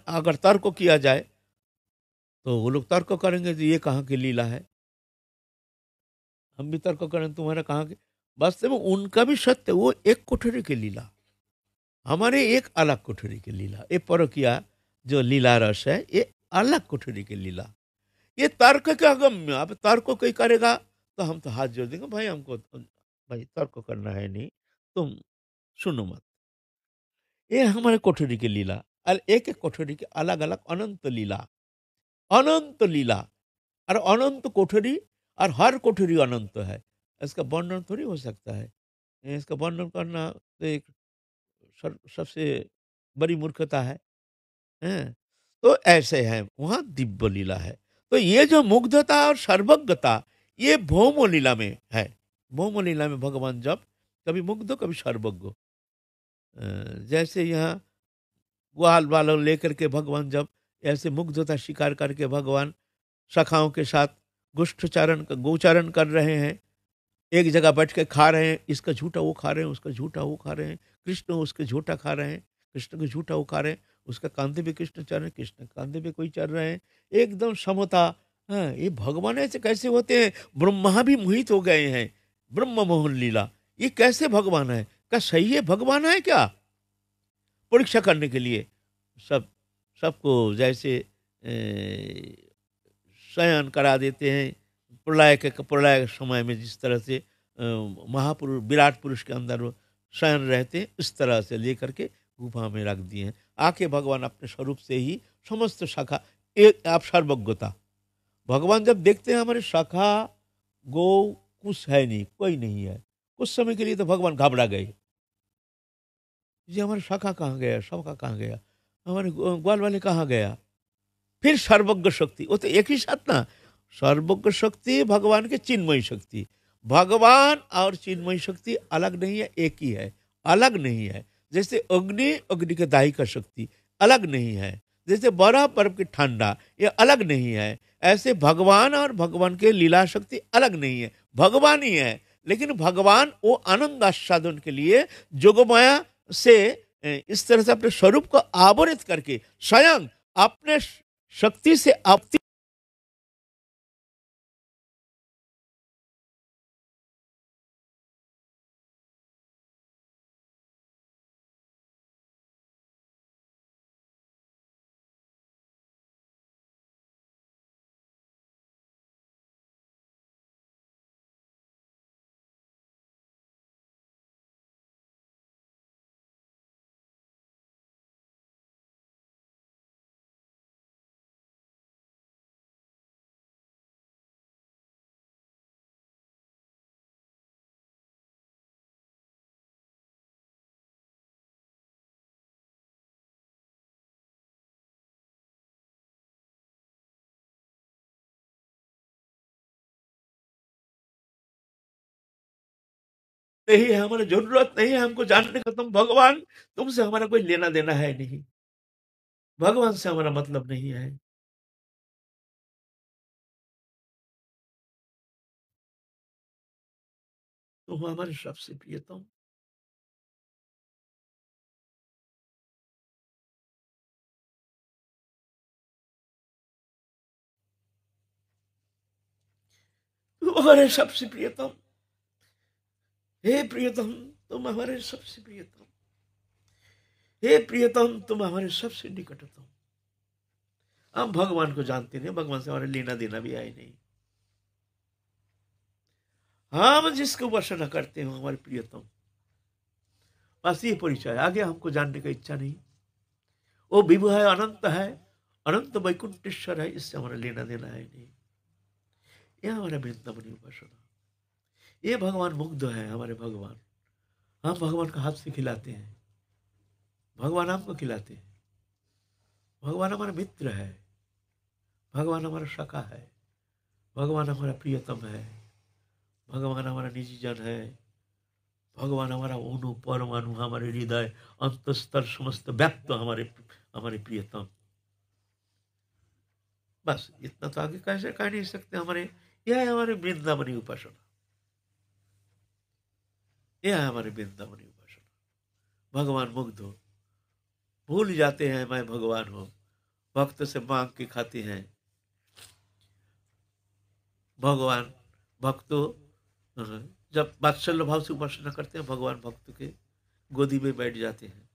अगर तर्क किया जाए, तो वो लोग तर्क करेंगे कि ये कहाँ की लीला है, हम भी तर्क करें तुम्हारा कहाँ की। वास्तव में उनका भी सत्य, वो एक कोठरी की लीला, हमारे एक अलग कोठरी की लीला। ये परकिया जो लीला रस है, ये अलग कोठरी की लीला। ये तर्क के अगम्य, अब तर्क कोई करेगा तो हम तो हाथ जोड़ देंगे, भाई हमको भाई तर्क करना है नहीं, तुम सुनो मत। ये हमारे कोठरी की लीला, और एक एक कोठरी की अलग अलग अनंत लीला, अनंत लीला, और अनंत कोठरी, और हर कोठरी अनंत है। इसका वर्णन थोड़ी हो सकता है, इसका वर्णन करना तो एक सबसे बड़ी मूर्खता है। हैं। तो ऐसे है, वहां दिव्य लीला है। तो ये जो मुग्धता और सर्वज्ञता, ये भौम लीला में है। भौम लीला में भगवान जब कभी मुग्ध कभी सर्वज्ञ, जैसे यहाँ ग्वाल वालों लेकर के भगवान जब ऐसे मुग्धता शिकार करके भगवान सखाओं के साथ गोचारण कर रहे हैं, एक जगह बैठ के खा रहे हैं, इसका झूठा वो खा रहे हैं, उसका झूठा वो खा रहे हैं, कृष्ण उसके झूठा खा रहे हैं, कृष्ण को झूठा वो खा रहे हैं, उसका कांधे पे कृष्ण चल रहे हैं, कृष्ण कांधे पे कोई चल रहे हैं, एकदम समता। हाँ, ये भगवान ऐसे कैसे होते हैं? ब्रह्मा भी मोहित हो गए हैं। ब्रह्म मोहन लीला, ये कैसे भगवान है? क्या सही है भगवान है क्या? परीक्षा करने के लिए सब सबको जैसे शयन करा देते हैं। प्रलय समय में जिस तरह से महापुरुष विराट पुरुष के अंदर वो शयन रहते हैं, इस तरह से लेकर के गुफा में रख दिए हैं। आके भगवान अपने स्वरूप से ही समस्त शाखा, एक आप सर्वज्ञता, भगवान जब देखते हैं हमारे शाखा गौ कुछ है नहीं, कोई नहीं है, कुछ समय के लिए तो भगवान घबरा गए, ये हमारे शाखा कहाँ गया, शाखा कहाँ गया, हमारे ग्वाल वाले कहाँ गया। फिर सर्वज्ञ शक्ति, वो तो एक ही साथ ना, सर्वज्ञ शक्ति भगवान के चिन्मयी शक्ति। भगवान और चिन्मयी शक्ति अलग नहीं है, एक ही है, अलग नहीं है। जैसे अग्नि, अग्नि के दाही का शक्ति अलग नहीं है, जैसे बर्फ, बर्फ की ठंडा, ये अलग नहीं है। ऐसे भगवान और भगवान के लीला शक्ति अलग नहीं है, भगवान ही है। लेकिन भगवान वो आनंद आस्वादन के लिए जोगमाया से इस तरह से अपने स्वरूप को आवरित करके स्वयं अपने शक्ति से आपती नहीं है, हमारी जरूरत नहीं है हमको जानने का। तुम भगवान, तुमसे हमारा कोई लेना देना है नहीं, भगवान से हमारा मतलब नहीं है। तुम हमारे सबसे प्रियतम, तुम हमारे सबसे प्रियतम, हे प्रियतम, तुम हमारे सबसे प्रियतम, हे प्रियतम, तुम हमारे सबसे निकटतम। हम भगवान को जानते नहीं, भगवान से हमारे लेना देना भी है नहीं। हम जिसको वसना करते हो हमारे प्रियतम, बस ये परिचय, आगे हमको जानने का इच्छा नहीं। वो विभु है, अनंत है, अनंत वैकुंठेश्वर है, इससे हमारा लेना देना है नहीं। यह हमारा वृंदावनी उपासना, ये भगवान मुग्ध है हमारे भगवान। हम भगवान का हाथ से खिलाते हैं, भगवान हमको खिलाते हैं। भगवान हमारा मित्र है, भगवान हमारा सखा है, भगवान हमारा प्रियतम है, भगवान हमारा निजी जन है, भगवान हमारा अणु परमाणु, हमारे हृदय अंतस्तर समस्त व्याप्त हमारे हमारे प्रियतम। बस इतना तो आगे कैसे कह नहीं सकते। हमारे यह है हमारे वृंदावनी उपासना, यह है हमारे वृंदावनी उपासना। भगवान मुग्ध हो, भूल जाते हैं मैं भगवान हूं, भक्त से मांग के खाते हैं। भगवान भक्तों जब वात्सल्य भाव से उपासना करते हैं, भगवान भक्त के गोदी में बैठ जाते हैं।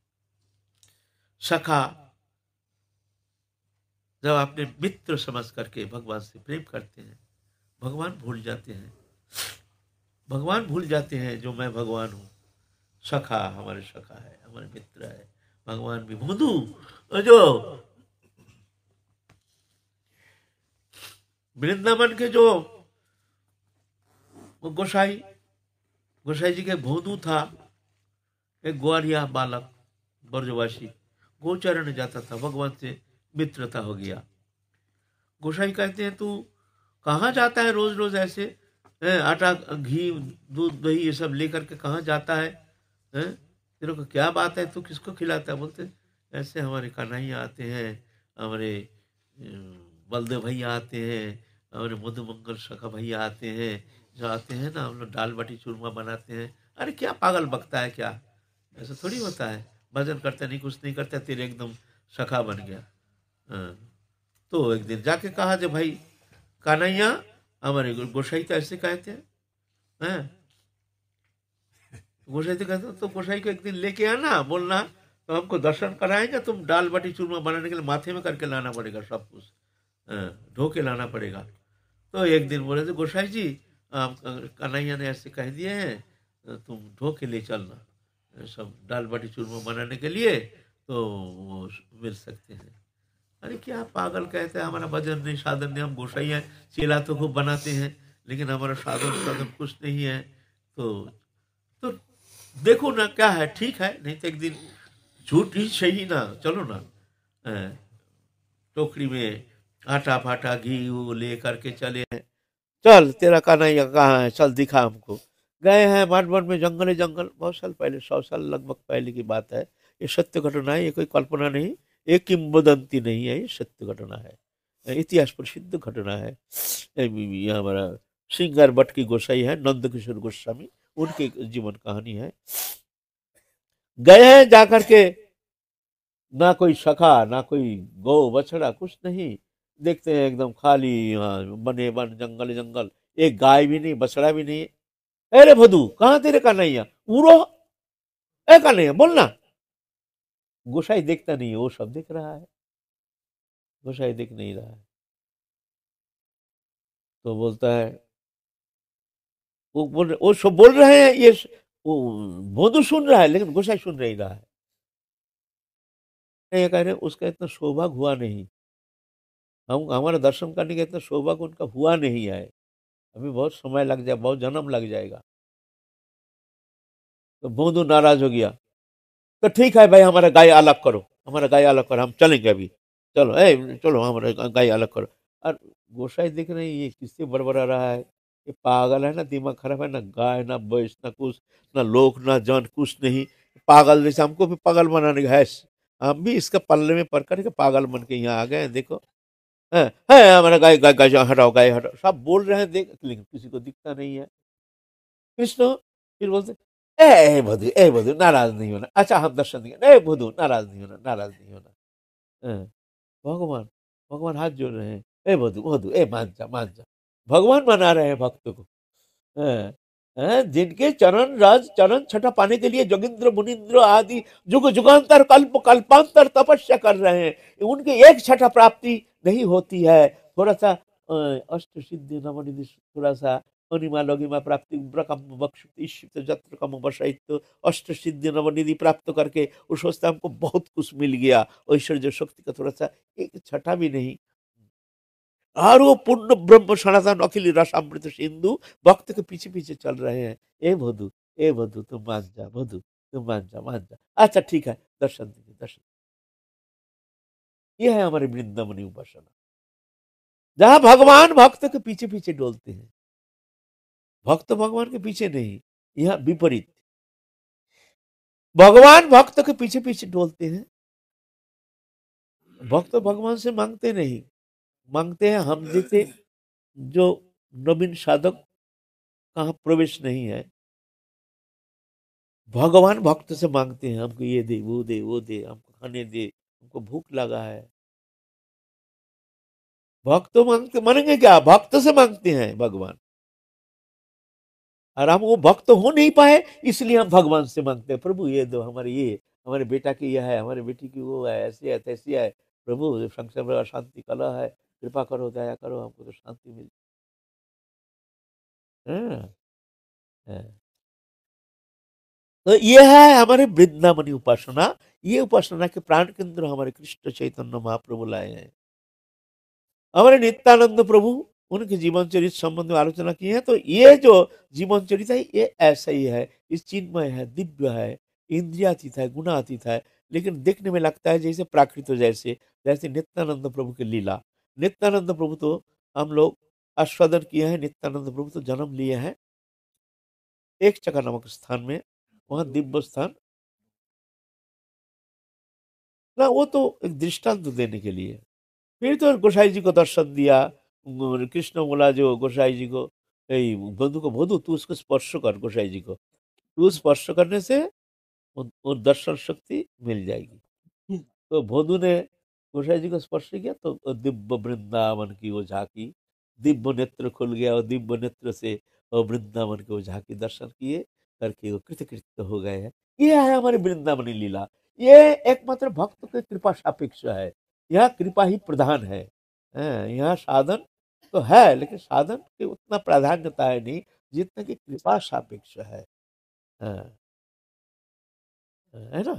सखा जब अपने मित्र समझ करके भगवान से प्रेम करते हैं, भगवान भूल जाते हैं, भगवान भूल जाते हैं जो मैं भगवान हूँ। सखा हमारे सखा है, हमारे मित्र है। भगवान भी मधु, जो वृंदावन के जो गोसाई जी के भोदू था, एक ग्वालिया बालक ब्रजवासी, गोचरण जाता था, भगवान से मित्रता हो गया। गोसाई कहते हैं तू कहाँ जाता है रोज रोज ऐसे, आटा घी दूध दही ये सब लेकर के कहाँ जाता है, तेरे को क्या बात है, तू किसको खिलाता है? बोलते ऐसे हमारे कन्हैया आते हैं, हमारे बलदेव भैया आते हैं, हमारे मधुमंगल सखा भैया आते हैं, जो आते हैं ना हम लोग दाल बाटी चूरमा बनाते हैं। अरे क्या पागल बकता है क्या, ऐसा थोड़ी होता है, भजन करते नहीं कुछ नहीं करते, तेरे एकदम सखा बन गया। हाँ। तो एक दिन जाके कहा जो भाई कन्हैया, हमारे गोसाई तो ऐसे कहते हैं, गोसाई तो कहते तो गोसाई को एक दिन लेके आना, बोलना तो हमको दर्शन कराएंगे, तुम दाल बाटी चूरमा बनाने के लिए माथे में करके लाना पड़ेगा, सब कुछ ढो के लाना पड़ेगा। तो एक दिन बोले थे गोसाई जी, कन्हैया ने ऐसे कह दिए हैं, तुम ढो के ले चलना सब दाल बाटी चूरमा बनाने के लिए, तो वो मिल सकते हैं। अरे क्या पागल कहते हैं, हमारा भजन नहीं साधन नहीं, हम गोसाई हैं, चेला तो खूब बनाते हैं, लेकिन हमारा साधन साधन कुछ नहीं है। तो देखो ना क्या है, ठीक है, नहीं तो एक दिन झूठ ही सही ना, चलो ना, टोकरी में आटा फाटा घी वो ले करके चले हैं, चल तेरा कन्हैया कहाँ है, चल दिखा हमको। गए हैं मानवन में, जंगल है जंगल, बहुत साल पहले, 100 साल लगभग पहले की बात है, ये सत्य घटना है, ये कोई कल्पना नहीं, एक किंवदंती नहीं है, ये सत्य घटना है, इतिहास प्रसिद्ध घटना है। ये हमारा श्रृंगार भट्ट की गोसाई है, नंद किशोर गोस्वामी, उनकी जीवन कहानी है। गए हैं जाकर के, ना कोई सखा ना कोई गौ बछड़ा कुछ नहीं, देखते हैं एकदम खाली, बने बन जंगल जंगल, एक गाय भी नहीं बछड़ा भी नहीं। अरे भदू कहाँ तेरे कन्हैया, उरो ए कन्हैया बोलना। गोसाई देखता नहीं है, वो सब देख रहा है, गोसाई देख नहीं रहा है। तो बोलता है, वो सब बोल रहे हैं, ये वो भोदू सुन रहा है, लेकिन गोसाई सुन नहीं रहा है। ये कह रहे उसका इतना सौभाग्य हुआ नहीं, हम हमारा दर्शन करने का इतना सौभाग्य उनका हुआ नहीं है, अभी बहुत समय लग जाए, बहुत जन्म लग जाएगा। तो भोदू नाराज हो गया, तो ठीक है भाई हमारा गाय अलग करो, हमारा गाय अलग करो, हम चलेंगे अभी, चलो चलो हमारा गाय अलग करो। और गोसाई देख रहे हैं ये किससे बड़बड़ा रहा है, ये पागल है ना, दिमाग खराब है ना, गाय ना भैंस ना कुछ, ना लोक ना जन कुछ नहीं, पागल जैसे हमको भी पागल बनाने का है, हम भी इसका पल्ले में पड़ कर के पागल बन के यहाँ आ गए हैं, देखो है हमारा गाय गाय गाय हटाओ, गाय हटाओ, सब बोल रहे हैं देख, लेकिन किसी को दिखता नहीं है। कृष्ण फिर बोलते ए भदू नाराज नहीं होना, अच्छा हम दर्शन देंगे, ए भदू नाराज नहीं होना, नाराज नहीं होना। हाँ, भगवान भगवान हाथ जोड़ रहे हैं, ए भदू भदू ए मान जा मान जा, भगवान मना रहे हैं भक्तों को। हाँ, हाँ, जिनके चरण राज चरण छटा पाने के लिए जोगिंद्र मुनिंद्र आदि जुग जुगांतर कल्प कल्पांतर तपस्या कर रहे हैं, उनके एक छठा प्राप्ति नहीं होती है। थोड़ा सा अष्ट सिद्धि नवनिधि, थोड़ा सा अनिमा लघिमा प्राप्ति ब्रकम बक्षित ईशित जत्र कम बसाइत, अष्ट सिद्धि नवनिधि प्राप्त करके उस सोचता हमको बहुत कुछ मिल गया, ऐश्वर्य शक्ति का थोड़ा सा एक छठा भी नहीं। और वो पूर्ण ब्रह्म सनातन अखिल रसामृत सिंधु भक्त के पीछे पीछे चल रहे हैं, ए भदू तुम मान जा, भदू तुम मान जा, अच्छा ठीक है दर्शन दीजिए दर्शन। ये है हमारे वृंदावनी उपासना, जहां भगवान भक्त के पीछे पीछे डोलते हैं, भक्त भगवान के पीछे नहीं, यह विपरीत, भगवान भक्त के पीछे पीछे डोलते हैं, भक्त भगवान से मांगते नहीं, मांगते हैं हम जैसे जो नवीन साधक कहाँ प्रवेश नहीं है, भगवान भक्त से मांगते हैं, हमको ये दे वो दे वो दे, हमको खाने दे, हमको भूख लगा है। भक्त मांगते मानेंगे क्या, भक्त से मांगते हैं भगवान, और हम वो भक्त हो नहीं पाए, इसलिए हम भगवान से मांगते हैं, प्रभु ये दो, हमारे ये, हमारे बेटा की यह है, हमारे बेटी की वो है, ऐसी है तैसी है, प्रभु संसार में अशांति कलह है, कृपा करो दया करो, हमको तो शांति मिले। हाँ, हाँ। तो ये है हमारे वृंदावनी उपासना, ये उपासना के प्राण केंद्र हमारे कृष्ण चैतन्य महाप्रभु लाए हैं, हमारे नित्यानंद प्रभु उनके जीवन चरित्र संबंध में आलोचना की है। तो ये जो जीवन चरित्र है ये ऐसा ही है, इस चिन्मय है, दिव्य है, इंद्रियातीत है, गुणातीत है, लेकिन देखने में लगता है जैसे प्राकृत जैसे, जैसे नित्यानंद प्रभु की लीला। नित्यानंद प्रभु तो हम लोग आस्वादन किए हैं। नित्यानंद प्रभु तो जन्म लिए हैं एक चका नामक स्थान में, वहाँ दिव्य स्थान ना, वो तो एक दृष्टांत देने के लिए। फिर तो गोसाई जी को दर्शन दिया। कृष्ण बोला जो गोसाई जी को, "ए बंधु को, बंधु तू उसको स्पर्श कर, गोसाई जी को, तू स्पर्श करने से वो दर्शन शक्ति मिल जाएगी।" तो भोदू ने गोसाई जी को स्पर्श किया तो वो दिव्य वृंदावन की वो झांकी, दिव्य नेत्र खुल गया और दिव्य नेत्र से वो वृंदावन की वो झांकी दर्शन किए करके वो कृतकृत्य हो गए हैं। ये है हमारी वृंदावनी लीला। ये एकमात्र भक्त की कृपा सापेक्ष है। यह कृपा ही प्रधान है। यहाँ साधन तो है, लेकिन साधन की उतना प्राधान्यता है नहीं जितना कि कृपा सापेक्ष है। हाँ, है ना।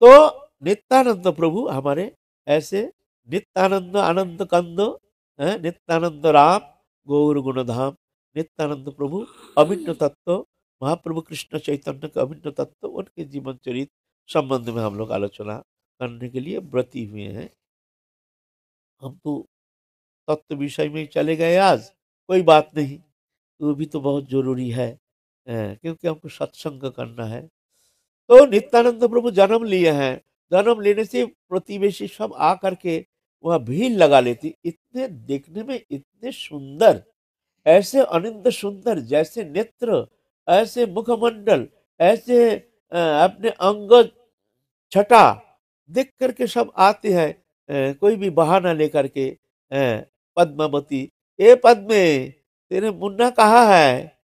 तो नित्यानंद प्रभु हमारे ऐसे नित्यानंद आनंद कंद, नित्यानंद राम गौर गुणधाम, नित्यानंद प्रभु अभिन्न तत्व, महाप्रभु कृष्ण चैतन्य के अभिन्न तत्व, उनके जीवन चरित्र संबंध में हम लोग आलोचना करने के लिए व्रती हुए हैं। हम तो तत्व विषय में चले गए आज, कोई बात नहीं, वो भी तो बहुत जरूरी है, क्योंकि हमको सत्संग करना है। तो नित्यानंद प्रभु जन्म लिए हैं। जन्म लेने से प्रतिवेशी सब आ करके वह भीड़ लगा लेती। इतने देखने में इतने सुंदर, ऐसे अनिंद सुंदर, जैसे नेत्र, ऐसे मुखमंडल, ऐसे अपने अंग छटा, देख करके सब आते हैं। कोई भी बहाना लेकर के, पद्मावती, ए पद्मे, तेरे मुन्ना कहाँ है?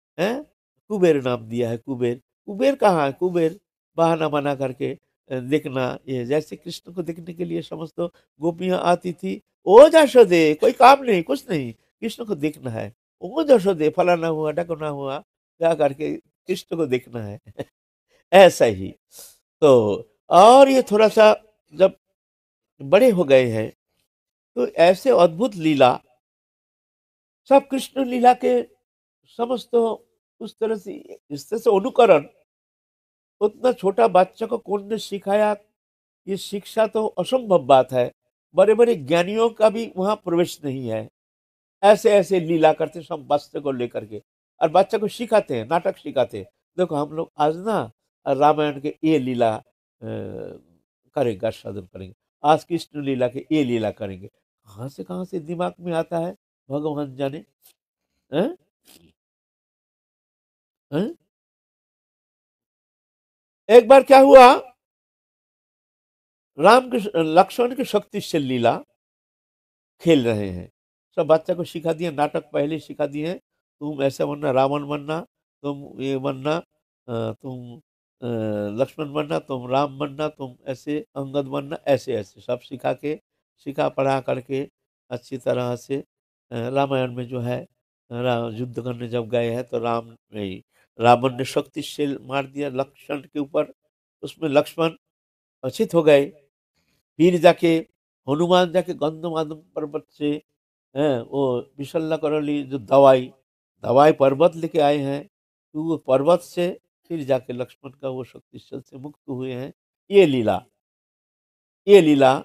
कुबेर नाम दिया है, कुबेर। कुबेर कहाँ है? कुबेर बहाना बना करके देखना। ये जैसे कृष्ण को देखने के लिए समस्त गोपियां आती थी। ओ जशोदे, कोई काम नहीं, कुछ नहीं, कृष्ण को देखना है। ओ जशोदे, फलाना हुआ ढकना हुआ, जा करके कृष्ण को देखना है। ऐसा ही तो। और ये थोड़ा सा जब बड़े हो गए हैं तो ऐसे अद्भुत लीला, सब कृष्ण लीला के समस्त उस तरह से, इस तरह से अनुकरण उतना छोटा बच्चा को कौन ने सिखाया, ये शिक्षा तो असंभव बात है। बड़े बड़े ज्ञानियों का भी वहां प्रवेश नहीं है। ऐसे ऐसे लीला करते सब बच्चे को लेकर के, और बच्चे को सिखाते हैं, नाटक सिखाते हैं। देखो हम लोग आज ना रामायण के ये लीला करेंगे, साधन करेंगे, आज कृष्ण लीला के ये लीला करेंगे। कहाँ से दिमाग में आता है, भगवान जाने। हैं? हैं? एक बार क्या हुआ, राम के लक्ष्मण की शक्ति से लीला खेल रहे हैं। सब बच्चा को सिखा दिए, नाटक पहले सिखा दिए हैं। तुम ऐसा बनना, रावण बनना, तुम ये बनना, तुम लक्ष्मण बनना, तुम राम बनना, तुम ऐसे अंगद बनना, ऐसे ऐसे सब सिखा पढ़ा करके अच्छी तरह से रामायण में जो है, युद्ध करने जब गए हैं तो रावण ने शक्ति से मार दिया लक्ष्मण के ऊपर। उसमें लक्ष्मण अचित हो गए। फिर जाके हनुमान जाके गंधमादन पर्वत से वो विशल्य करली जो दवाई दवाई पर्वत लेके आए हैं, तो वो पर्वत से फिर जाके लक्ष्मण का वो शक्तिशाल से मुक्त हुए हैं। ये लीला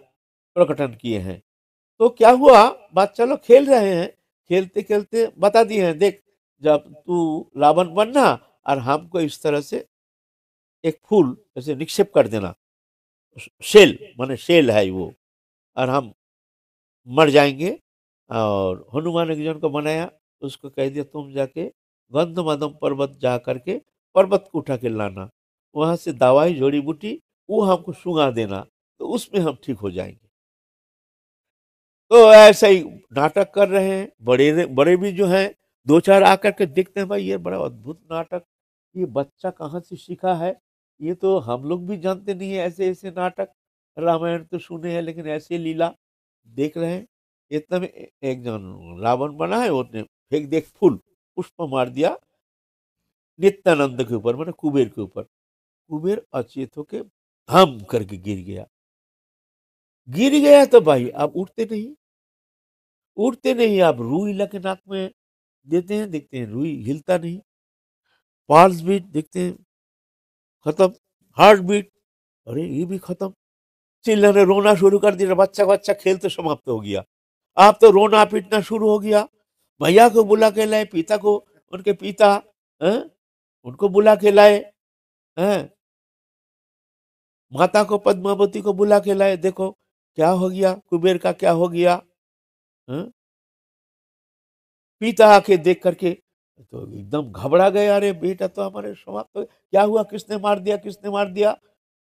प्रकटन किए हैं। तो क्या हुआ, बच्चा लोग खेल रहे हैं, खेलते खेलते बता दिए हैं, देख जब तू रावण बनना और हमको इस तरह से एक फूल ऐसे निक्षेप कर देना, शेल माने शेल है वो, और हम मर जाएंगे। और हनुमान एक जन को बनाया, उसको कह दिया तुम जाके गंधमादम पर्वत जा करके पर्वत को उठा के लाना, वहां से दवाई जड़ी बूटी वो हमको सुंघा देना, तो उसमें हम ठीक हो जाएंगे। तो ऐसा ही नाटक कर रहे हैं। बड़े बड़े भी जो हैं दो चार आकर के देखते हैं, भाई ये बड़ा अद्भुत नाटक, ये बच्चा कहाँ से सीखा है, ये तो हम लोग भी जानते नहीं है ऐसे ऐसे नाटक। रामायण तो सुने हैं लेकिन ऐसे लीला देख रहे हैं। इतना में एक जन रावण बना है, उसने फेंक दिया फूल, पुष्प मार दिया नित्यानंद के ऊपर, मैंने कुबेर के ऊपर। कुबेर अचेत होके धम करके गिर गया। गिर गया तो भाई आप उठते नहीं, आप रुई लगे नाक में देते हैं, देखते हैं रुई हिलता नहीं। पल्स बीट देखते हैं खत्म, हार्ट बीट अरे ये भी खत्म। चिल्लाने रोना शुरू कर दिया, बच्चा बच्चा खेल तो समाप्त हो गया। आप तो रोना पीटना शुरू हो गया। भैया को बुला के लाए, पिता को, उनके पिता हैं, उनको बुला के लाए हैं, माता को, पद्मावती को बुला के लाए। देखो क्या हो गया, कुबेर का क्या हो गया। हैं? पिता आके देख करके तो एकदम घबरा गए, अरे बेटा तो हमारे समाप्त हो गए। क्या हुआ, किसने मार दिया, किसने मार दिया,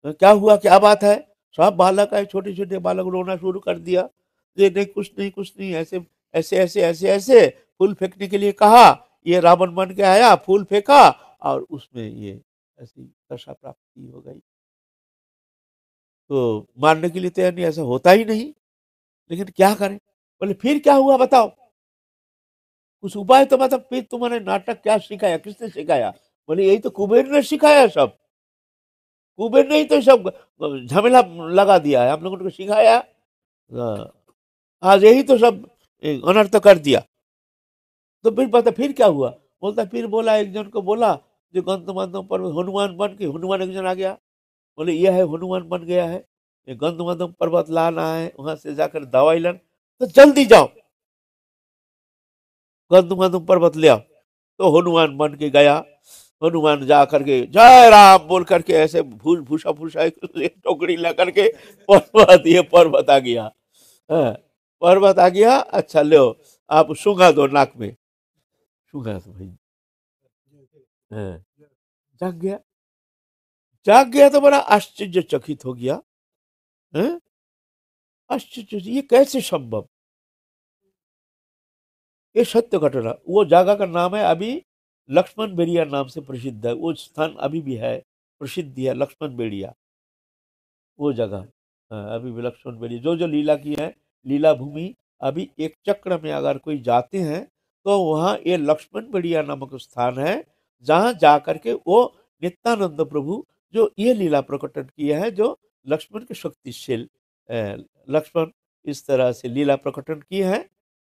क्या हुआ, क्या बात है। सब बालक आए, छोटे छोटे बालक रोना शुरू कर दिया। ये नहीं, कुछ नहीं, कुछ नहीं, ऐसे ऐसे ऐसे ऐसे ऐसे फूल फेंकने के लिए कहा, ये रावण बन के आया, फूल फेंका और उसमें ये ऐसी दशा प्राप्ति हो गई। तो मारने के लिए तैयार नहीं, ऐसा होता ही नहीं, लेकिन क्या करें। बोले फिर क्या हुआ बताओ, कुछ उपाय तो मतलब, फिर तुम्हारे नाटक क्या सिखाया, किसने सिखाया। बोले यही तो कुबेर ने सिखाया, सब कुबेर ने ही तो सब झमेला लगा दिया है, हम लोगों को सिखाया। आज यही तो सब अनर्थ कर दिया। तो फिर पता फिर क्या हुआ, बोलता फिर बोला, एक जन को बोला जो गंधमादम पर्वत हनुमान बन के, हनुमान एक जन आ गया। बोले यह है हनुमान बन गया है, ये गंधमादम पर्वत लाना है, वहां से जाकर दवाई लाना, तो जल्दी जाओ गंधमादम पर्वत ले आओ। तो हनुमान बन के गया। हनुमान जा करके जय राम बोल करके ऐसे भूसा भूसा एक टोकरी ला करके पर्वत, ये पर्वत आ गया। हाँ, पर्वत आ गया। अच्छा लो, आप सूंघा दो नाक में, सूंघा दो भाई। हाँ, जाग गया। जाग गया तो बड़ा आश्चर्यचकित हो गया। हाँ, आश्चर्य, ये कैसे संभव, ये सत्य घटना। वो जगह का नाम है अभी लक्ष्मण बेड़िया नाम से प्रसिद्ध है, वो स्थान अभी भी है, प्रसिद्ध है लक्ष्मण बेड़िया, वो जगह। हाँ, अभी भी लक्ष्मण बेड़िया जो जो लीला की है, लीला भूमि, अभी एक चक्र में अगर कोई जाते हैं तो वहाँ ये लक्ष्मण बेड़िया नामक स्थान है, जहाँ जा करके वो नित्यानंद प्रभु जो ये लीला प्रकटन किया है, जो लक्ष्मण के शक्तिशील लक्ष्मण इस तरह से लीला प्रकटन किए हैं,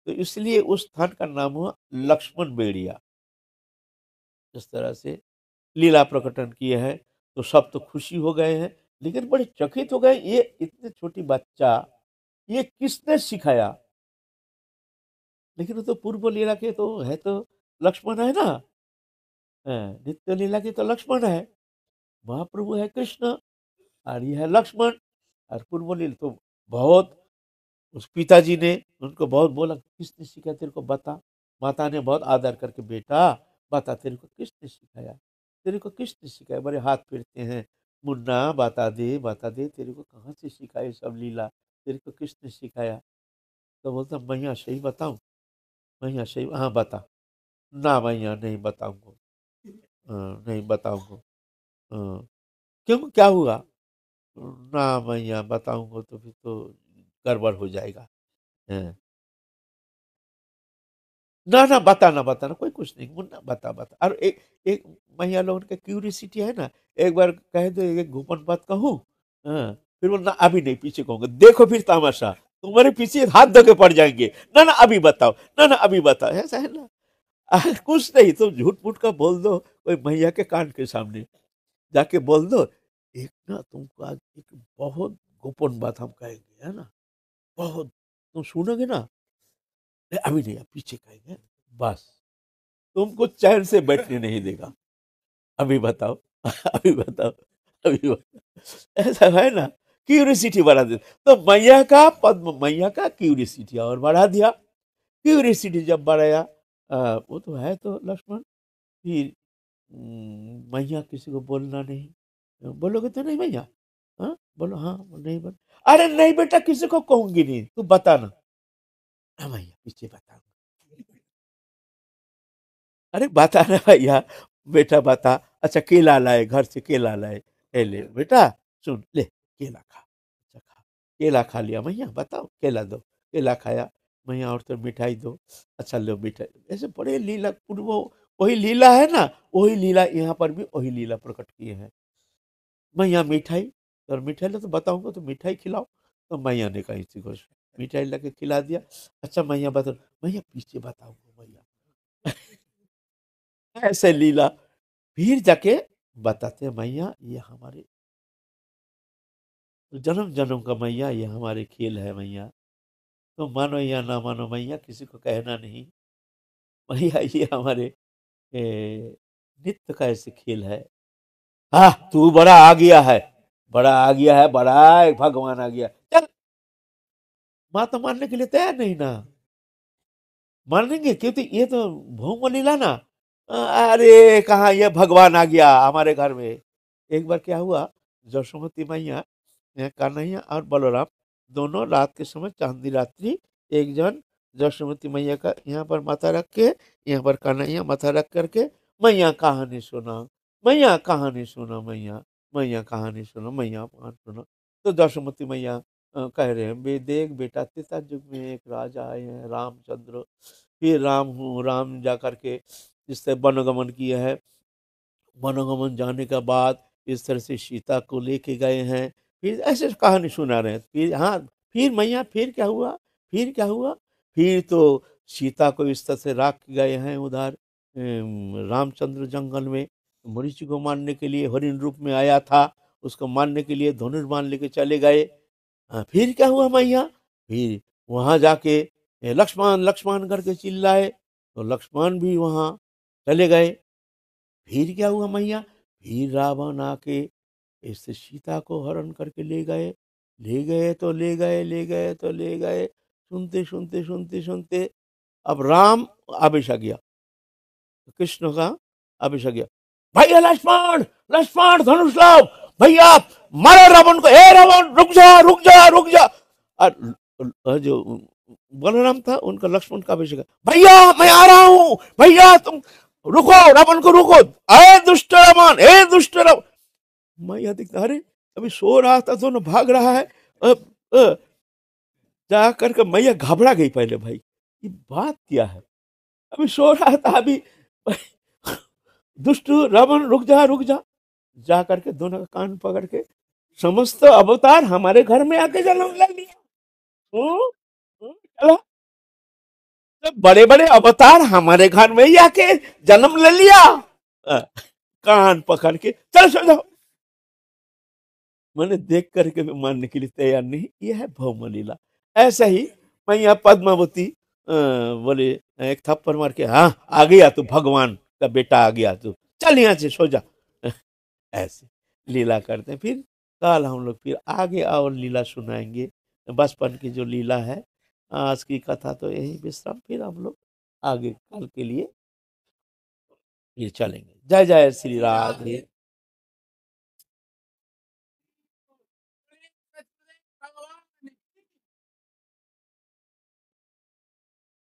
तो इसलिए उस स्थान का नाम हुआ लक्ष्मण बेड़िया। इस तरह से लीला प्रकटन किए हैं, तो सब तो खुशी हो गए हैं, लेकिन बड़े चकित हो गए, ये इतने छोटी बच्चा, ये किसने सिखाया। लेकिन वो तो पूर्व लीला के तो है, तो लक्ष्मण है ना। नित्य लीला के तो लक्ष्मण है, महाप्रभु है कृष्ण, और ये है लक्ष्मण। और पूर्व लीला तो बहुत, उस पिताजी ने उनको बहुत बोला, किसने सिखाया तेरे को बता। माता ने बहुत आदर करके, बेटा बता, तेरे को किसने सिखाया, तेरे को किसने सिखाया। बड़े हाथ फेरते हैं, मुन्ना बता दे, तेरे को कहाँ से सिखाए सब लीला, तेरे को किसने सिखाया। तो बोलता मैया सही बताऊं, मैया सही, हाँ बता। ना मैया नहीं बताऊंगा, नहीं बताऊंगा। क्यों, क्या हुआ। ना मैया बताऊंगा तो फिर तो गड़बड़ हो जाएगा। हाँ, ना ना बताना बताना, कोई कुछ नहीं, मुन्ना बता बता। और एक एक मैया लोगों का क्यूरियोसिटी है ना, एक बार कह दो एक गोपन बात कहूँ, हाँ, फिर वो ना अभी नहीं, पीछे कहूंगा, देखो फिर तमाशा, तुम्हारे पीछे हाथ धो के पड़ जाएंगे, ना ना अभी बताओ, ना ना अभी बताओ, ऐसा है ना। कुछ नहीं तो झूठ मूठ का बोल दो, कोई मैया के कान के सामने जाके बोल दो, एक ना तुमको आज एक बहुत गोपन बात हम कहेंगे, है ना, बहुत, तुम सुनोगे ना। नहीं, अभी नहीं, अब पीछे कहेंगे, बस तुमको चैन से बैठने नहीं देगा। अभी बताओ, अभी बताओ, अभी बताओ, ऐसा है ना, क्यूरियोसिटी बढ़ा दे। तो मैया का, पद्म मैया का क्यूरियोसिटी और बढ़ा दिया। क्यूरियोसिटी जब बढ़ाया, वो तो है तो लक्ष्मण, फिर मैया किसी को बोलना नहीं, बोलोगे तो नहीं मैया, हाँ बोलो, हाँ नहीं बोल, अरे नहीं बेटा किसी को कहूंगी नहीं, तू बताना। हाँ भैया पीछे बता, अरे बता ना भैया, बेटा बता। अच्छा केला लाए, घर से केला लाए, ए ले बेटा, सुन ले केला खा, अच्छा खा, केला खा लिया, भैया बताओ केला दो, केला खाया, भैया और तो मिठाई दो, अच्छा लो मिठाई। ऐसे बड़े लीला पूर्व, वही लीला है ना, वही लीला यहाँ पर भी वही लीला प्रकट किए हैं। मैया मिठाई, और मिठाई ला तो बताऊंगा तो मिठाई खिलाओ। तो मैया ने कहा इसी को मिठाई ला के खिला दिया। अच्छा मैया बताओ, मैया पीछे बताऊंगा मैया, ऐसे लीला। फिर जाके बताते हैं मैया ये हमारे तो जन्म जन्म का मैया ये हमारे खेल है मैया, तो मानो या ना मानो मैया, किसी को कहना नहीं। मैया ये हमारे नित्य का ऐसे खेल है। हाँ तू बड़ा आ गया है, बड़ा आ गया है, बड़ा एक भगवान आ गया, चल। माँ तो मानने के लिए तैयार नहीं ना, मानेंगे क्योंकि ये तो भौम लीला ना। अरे कहाँ ये भगवान आ गया हमारे घर में। एक बार क्या हुआ, जशोमती मैया, कन्हैया और बलराम दोनों रात के समय चांदी रात्रि, एक जन जशोमती मैया का यहाँ पर माथा रख के, यहाँ पर कन्हैया माथा रख करके, मैया कहानी सुना, मैया कहानी सुना, मैया मैया कहानी सुना, मैया कहानी सुना। तो जशोमती मैया कह रहे हैं, बे देख बेटा, त्रेता युग में एक राजा आए हैं रामचंद्र, फिर राम हूँ, राम जा करके जिससे वनगमन किया है, वनगमन जाने के बाद इस तरह से सीता को लेके गए हैं। फिर ऐसे कहानी सुना रहे हैं। फिर हाँ, फिर मैया फिर क्या हुआ, फिर क्या हुआ, फिर तो सीता को इस तरह से राख के गए हैं उधर रामचंद्र जंगल में, मरीचि को मारने के लिए हरिण रूप में आया था, उसको मारने के लिए धनुर्बाण लेके चले गए। फिर क्या हुआ मैया, फिर वहां जाके लक्ष्मण लक्ष्मण करके चिल्लाए, तो लक्ष्मण भी वहां चले गए। फिर क्या हुआ मैया, फिर रावण आके इससे सीता को हरण करके ले गए, ले गए तो ले गए, ले गए तो ले गए, सुनते सुनते सुनते सुनते अब राम आवेश आ गया, कृष्ण का आवेश आ गया, भैया लक्ष्मण, लक्ष्मण धनुष लाओ, भैया मारो रावण को, ए रावण रुक जा रुक जा रुक जा। और जो बलराम था उनका लक्ष्मण का आवेश आ गया, भैया मैं आ रहा हूँ, भैया तुम रुको, रावण को रुको, अरे दुष्ट रावण, ए दुष्ट रावण। मैया दिखता, अरे अभी सो रहा था, दोनों भाग रहा है। जा करके मैया घबरा गई पहले, भाई ये बात क्या है, अभी सो रहा था, अभी दुष्ट रावण रुक जा रुक जा। जा करके दोनों का कान पकड़ के, समस्त अवतार हमारे घर में आके जन्म ले लिया। चला, बड़े बड़े अवतार हमारे घर में ही आके जन्म ले लिया। कान पकड़ के चल सो जाओ। मैंने देख करके भी मानने के लिए तैयार नहीं, यह है भौम लीला। ऐसा ही मैया पद्मावती बोले, एक थप्पड़ मार के, हाँ आ गया तू, भगवान का बेटा आ गया तू, चल यहाँ से सो जा। ऐसे लीला करते हैं। फिर कल हम लोग फिर आगे और लीला सुनाएंगे, बचपन की जो लीला है। आज की कथा तो यही विश्राम, फिर हम लोग आगे कल के लिए फिर चलेंगे। जय जय श्री राधे।